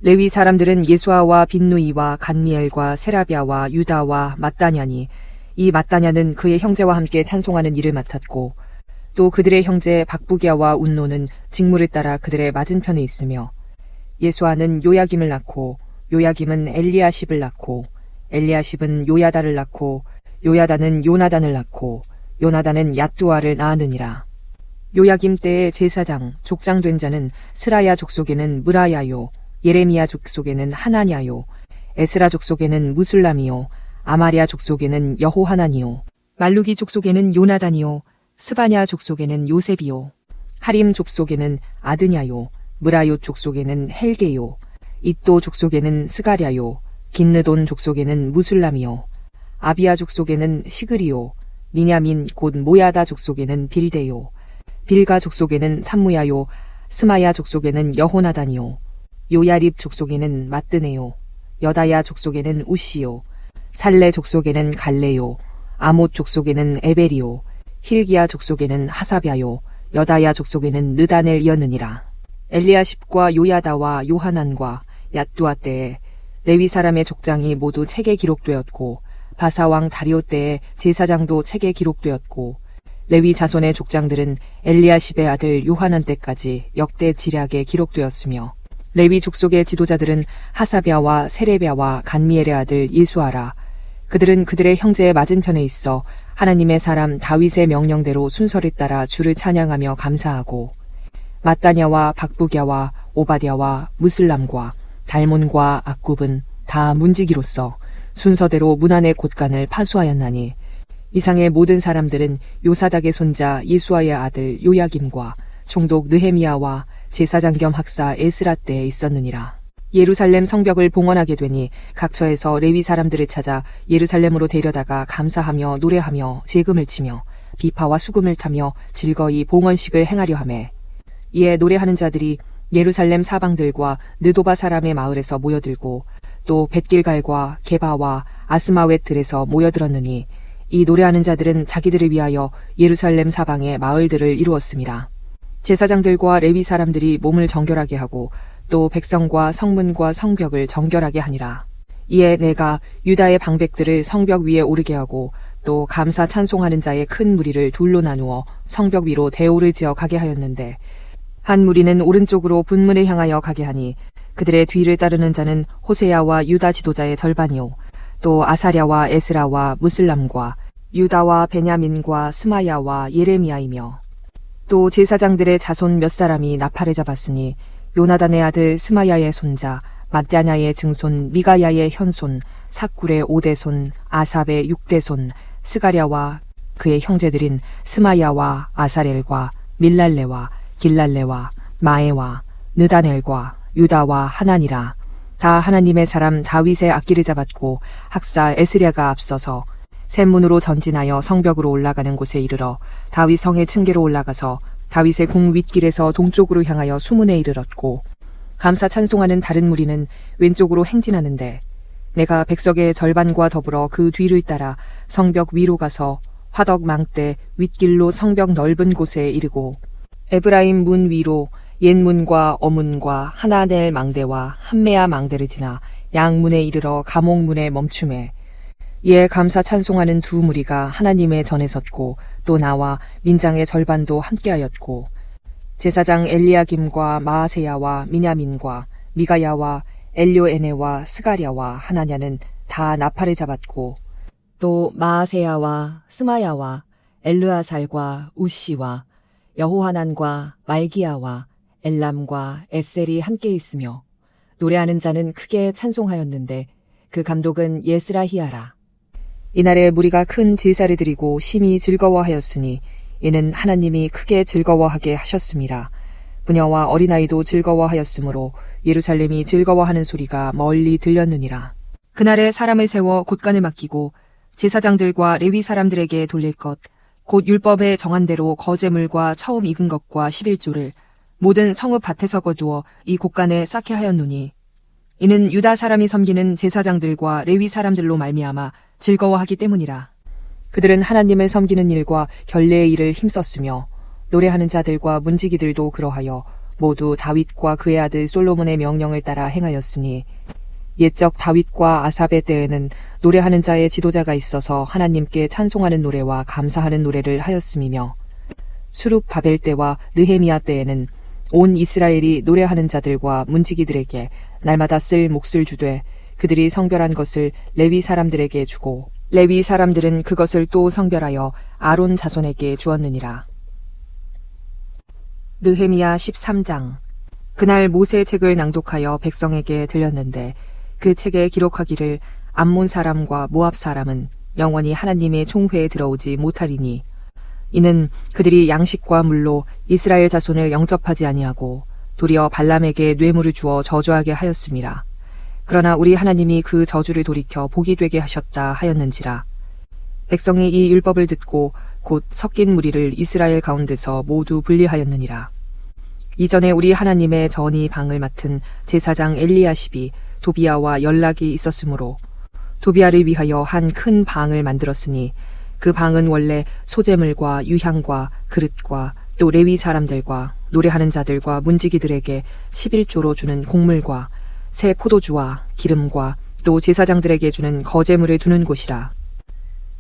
레위 사람들은 예수아와 빈누이와 간미엘과 세라비아와 유다와 mat다냐니 이 mat다냐는 그의 형제와 함께 찬송하는 일을 맡았고 또 그들의 형제 박부기야와 운노는 직무를 따라 그들의 맞은편에 있으며 예수아는 요야김을 낳고 요야김은 엘리야십을 낳고 엘리야십은 요야다를 낳고 요야다는 요나단을 낳고 요나단은 얏두아를 낳았느니라. 요야김 때의 제사장 족장된 자는 스라야 족속에는 무라야요 예레미야 족속에는 하나냐요 에스라 족속에는 무술람이요 아마랴 족속에는 여호하나니요 말루기 족속에는 요나단이요 스바냐 족속에는 요셉이요 하림 족속에는 아드냐요 무라요 족속에는 헬게요 이또 족속에는 스가랴요 긴느돈 족속에는 무술람이요 아비야 족속에는 시그리요 미냐민 곧 모야다 족속에는 빌데요 빌가 족속에는 삼무야요 스마야 족속에는 여호나단이요 요야립 족속에는 마뜨네요 여다야 족속에는 우시요 살레 족속에는 갈레요 아못 족속에는 에벨이요 힐기야 족속에는 하사비아요 여다야 족속에는 느다넬이었느니라. 엘리야십과 요야다와 요하난과 얏두아 때에 레위 사람의 족장이 모두 책에 기록되었고 바사왕 다리오 때에 제사장도 책에 기록되었고 레위 자손의 족장들은 엘리야십의 아들 요하난 때까지 역대 지략에 기록되었으며 레위 족속의 지도자들은 하사비아와 세레비아와 간미엘의 아들 예수아라. 그들은 그들의 형제의 맞은편에 있어 하나님의 사람 다윗의 명령대로 순서를 따라 주를 찬양하며 감사하고 mat다냐와 박부갸와 오바댜와 무슬람과 달몬과 악굽은 다 문지기로서 순서대로 문안의 곳간을 파수하였나니 이상의 모든 사람들은 요사닥의 손자 예수아의 아들 요야김과 총독 느헤미야와 제사장 겸 학사 에스라 때에 있었느니라. 예루살렘 성벽을 봉헌하게 되니 각처에서 레위 사람들을 찾아 예루살렘으로 데려다가 감사하며 노래하며 제금을 치며 비파와 수금을 타며 즐거이 봉헌식을 행하려 하매 이에 노래하는 자들이 예루살렘 사방들과 느도바 사람의 마을에서 모여들고 또 벳길갈과 게바와 아스마웻들에서 모여들었느니 이 노래하는 자들은 자기들을 위하여 예루살렘 사방의 마을들을 이루었습니다. 제사장들과 레위 사람들이 몸을 정결하게 하고 또 백성과 성문과 성벽을 정결하게 하니라. 이에 내가 유다의 방백들을 성벽 위에 오르게 하고 또 감사 찬송하는 자의 큰 무리를 둘로 나누어 성벽 위로 대오를 지어 가게 하였는데 한 무리는 오른쪽으로 분문을 향하여 가게 하니 그들의 뒤를 따르는 자는 호세야와 유다 지도자의 절반이요 또 아사랴와 에스라와 무슬람과 유다와 베냐민과 스마야와 예레미야이며 또 제사장들의 자손 몇 사람이 나팔을 잡았으니 요나단의 아들 스마야의 손자 mat냐의 증손 미가야의 현손 삭굴의 5대손 아삽의 6대손 스가랴와 그의 형제들인 스마야와 아사렐과 밀랄레와 길랄레와 마에와 느다넬과 유다와 하나니라. 다 하나님의 사람 다윗의 악기를 잡았고 학사 에스랴가 앞서서 샘문으로 전진하여 성벽으로 올라가는 곳에 이르러 다윗 성의 층계로 올라가서 다윗의 궁 윗길에서 동쪽으로 향하여 수문에 이르렀고 감사 찬송하는 다른 무리는 왼쪽으로 행진하는데 내가 백석의 절반과 더불어 그 뒤를 따라 성벽 위로 가서 화덕 망대 윗길로 성벽 넓은 곳에 이르고 에브라임 문 위로 옛문과 어문과 하나넬 망대와 한메아 망대를 지나 양문에 이르러 가목문에 멈춤에 이에 감사 찬송하는 두 무리가 하나님의 전에 섰고 또 나와 민장의 절반도 함께하였고 제사장 엘리야김과 마아세야와 미냐민과 미가야와 엘료에네와 스가랴와 하나냐는 다 나팔을 잡았고 또 마아세야와 스마야와 엘르아살과 우시와 여호하난과 말기야와 엘람과 에셀이 함께 있으며 노래하는 자는 크게 찬송하였는데 그 감독은 예스라히야라. 이날에 무리가 큰 제사를 드리고 심히 즐거워하였으니 이는 하나님이 크게 즐거워하게 하셨습니다. 부녀와 어린아이도 즐거워하였으므로 예루살렘이 즐거워하는 소리가 멀리 들렸느니라. 그날에 사람을 세워 곳간을 맡기고 제사장들과 레위 사람들에게 돌릴 것 곧 율법에 정한 대로 거제물과 처음 익은 것과 11조를 모든 성읍 밭에서 거두어 이 곳간에 쌓게 하였노니 이는 유다 사람이 섬기는 제사장들과 레위 사람들로 말미암아 즐거워하기 때문이라. 그들은 하나님을 섬기는 일과 결례의 일을 힘썼으며 노래하는 자들과 문지기들도 그러하여 모두 다윗과 그의 아들 솔로몬의 명령을 따라 행하였으니 옛적 다윗과 아삽의 때에는 노래하는 자의 지도자가 있어서 하나님께 찬송하는 노래와 감사하는 노래를 하였음이며 수룹 바벨 때와 느헤미야 때에는 온 이스라엘이 노래하는 자들과 문지기들에게 날마다 쓸 몫을 주되 그들이 성별한 것을 레위 사람들에게 주고 레위 사람들은 그것을 또 성별하여 아론 자손에게 주었느니라. 느헤미야 13장. 그날 모세의 책을 낭독하여 백성에게 들렸는데 그 책에 기록하기를 암몬 사람과 모압 사람은 영원히 하나님의 총회에 들어오지 못하리니 이는 그들이 양식과 물로 이스라엘 자손을 영접하지 아니하고 도리어 발람에게 뇌물을 주어 저주하게 하였음이라. 그러나 우리 하나님이 그 저주를 돌이켜 복이 되게 하셨다 하였는지라. 백성이 이 율법을 듣고 곧 섞인 무리를 이스라엘 가운데서 모두 분리하였느니라. 이전에 우리 하나님의 전이 방을 맡은 제사장 엘리야십이 도비야와 연락이 있었으므로 도비야를 위하여 한 큰 방을 만들었으니 그 방은 원래 소재물과 유향과 그릇과 또 레위 사람들과 노래하는 자들과 문지기들에게 11조로 주는 곡물과 새 포도주와 기름과 또 제사장들에게 주는 거제물을 두는 곳이라.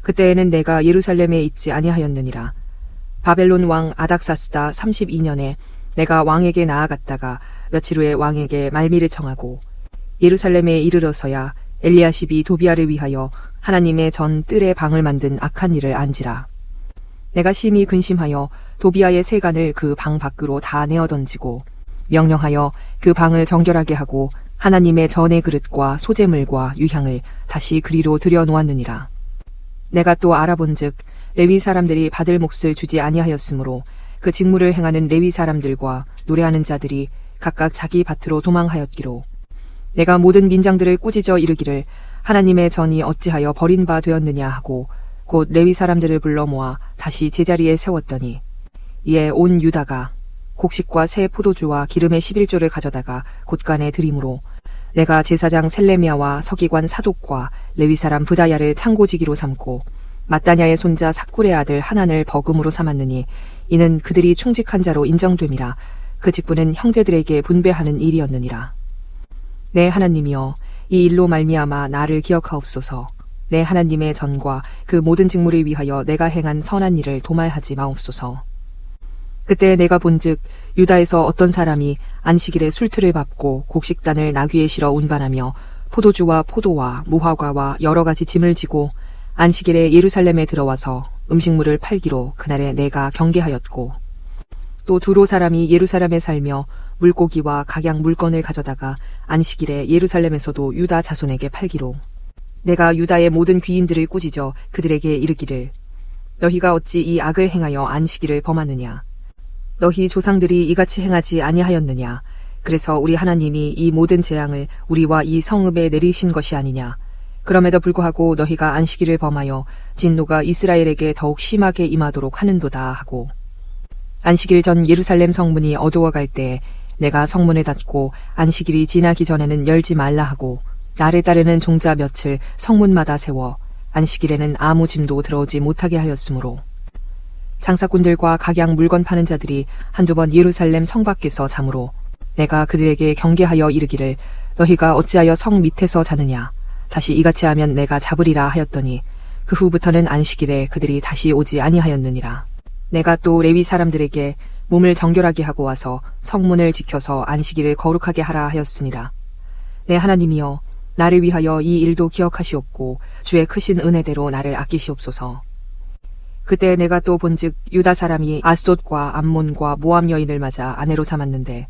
그때에는 내가 예루살렘에 있지 아니하였느니라. 바벨론 왕 아닥사스다 32년에 내가 왕에게 나아갔다가 며칠 후에 왕에게 말미를 청하고 예루살렘에 이르러서야 엘리야십이 도비야를 위하여 하나님의 전 뜰의 방을 만든 악한 일을 안지라. 내가 심히 근심하여 도비야의 세간을 그 방 밖으로 다 내어 던지고 명령하여 그 방을 정결하게 하고 하나님의 전의 그릇과 소재물과 유향을 다시 그리로 들여 놓았느니라. 내가 또 알아본즉 레위 사람들이 받을 몫을 주지 아니하였으므로 그 직무를 행하는 레위 사람들과 노래하는 자들이 각각 자기 밭으로 도망하였기로 내가 모든 민장들을 꾸짖어 이르기를 하나님의 전이 어찌하여 버린 바 되었느냐 하고 곧 레위 사람들을 불러 모아 다시 제자리에 세웠더니 이에 온 유다가 곡식과 새 포도주와 기름의 11조를 가져다가 곳간에 드림으로 내가 제사장 셀레미야와 서기관 사독과 레위 사람 브다야를 창고지기로 삼고 마따냐의 손자 삭굴의 아들 하난을 버금으로 삼았느니 이는 그들이 충직한 자로 인정됨이라. 그 직분은 형제들에게 분배하는 일이었느니라. 내 하나님이여, 이 일로 말미암아 나를 기억하옵소서. 내 하나님의 전과 그 모든 직무를 위하여 내가 행한 선한 일을 도말하지 마옵소서. 그때 내가 본즉 유다에서 어떤 사람이 안식일에 술틀을 밟고 곡식단을 나귀에 실어 운반하며 포도주와 포도와 무화과와 여러 가지 짐을 지고 안식일에 예루살렘에 들어와서 음식물을 팔기로 그날에 내가 경계하였고, 또 두로 사람이 예루살렘에 살며 물고기와 각양 물건을 가져다가 안식일에 예루살렘에서도 유다 자손에게 팔기로 내가 유다의 모든 귀인들을 꾸짖어 그들에게 이르기를 너희가 어찌 이 악을 행하여 안식일을 범하느냐. 너희 조상들이 이같이 행하지 아니하였느냐. 그래서 우리 하나님이 이 모든 재앙을 우리와 이 성읍에 내리신 것이 아니냐. 그럼에도 불구하고 너희가 안식일을 범하여 진노가 이스라엘에게 더욱 심하게 임하도록 하는도다 하고, 안식일 전 예루살렘 성문이 어두워갈 때에 내가 성문을 닫고 안식일이 지나기 전에는 열지 말라 하고 나를 따르는 종자 몇을 성문마다 세워 안식일에는 아무 짐도 들어오지 못하게 하였으므로 장사꾼들과 각양 물건 파는 자들이 한두 번 예루살렘 성 밖에서 자므로 내가 그들에게 경계하여 이르기를 너희가 어찌하여 성 밑에서 자느냐. 다시 이같이 하면 내가 잡으리라 하였더니 그 후부터는 안식일에 그들이 다시 오지 아니하였느니라. 내가 또 레위 사람들에게 몸을 정결하게 하고 와서 성문을 지켜서 안식일을 거룩하게 하라 하였으니라. 내 하나님이여, 나를 위하여 이 일도 기억하시옵고 주의 크신 은혜대로 나를 아끼시옵소서. 그때 내가 또 본즉 유다 사람이 아스돗과 암몬과 모압 여인을 맞아 아내로 삼았는데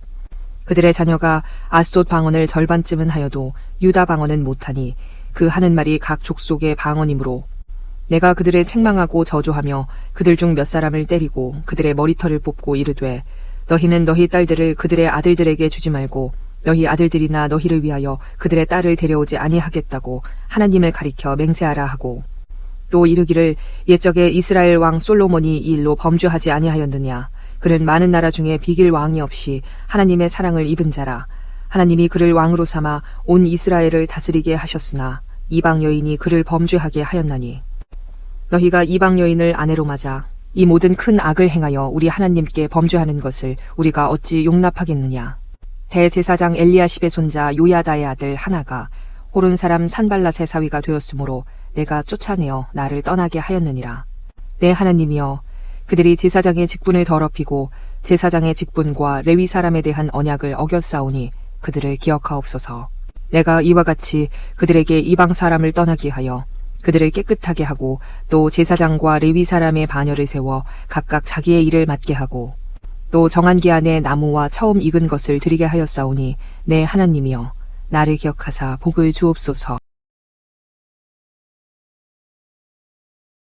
그들의 자녀가 아스돗 방언을 절반쯤은 하여도 유다 방언은 못하니 그 하는 말이 각 족속의 방언이므로 내가 그들을 책망하고 저주하며 그들 중 몇 사람을 때리고 그들의 머리털을 뽑고 이르되 너희는 너희 딸들을 그들의 아들들에게 주지 말고 너희 아들들이나 너희를 위하여 그들의 딸을 데려오지 아니하겠다고 하나님을 가리켜 맹세하라 하고, 또 이르기를 옛적에 이스라엘 왕 솔로몬이 이 일로 범죄하지 아니하였느냐. 그는 많은 나라 중에 비길 왕이 없이 하나님의 사랑을 입은 자라. 하나님이 그를 왕으로 삼아 온 이스라엘을 다스리게 하셨으나 이방 여인이 그를 범죄하게 하였나니 너희가 이방 여인을 아내로 맞아 이 모든 큰 악을 행하여 우리 하나님께 범죄하는 것을 우리가 어찌 용납하겠느냐. 대제사장 엘리야십의 손자 요야다의 아들 하나가 호른 사람 산발랏의 사위가 되었으므로 내가 쫓아내어 나를 떠나게 하였느니라. 내 하나님이여, 그들이 제사장의 직분을 더럽히고 제사장의 직분과 레위 사람에 대한 언약을 어겼사오니 그들을 기억하옵소서. 내가 이와 같이 그들에게 이방 사람을 떠나게 하여 그들을 깨끗하게 하고 또 제사장과 레위 사람의 반열을 세워 각각 자기의 일을 맡게 하고 또 정한 기한에 나무와 처음 익은 것을 드리게 하였사오니 내 하나님이여, 나를 기억하사 복을 주옵소서.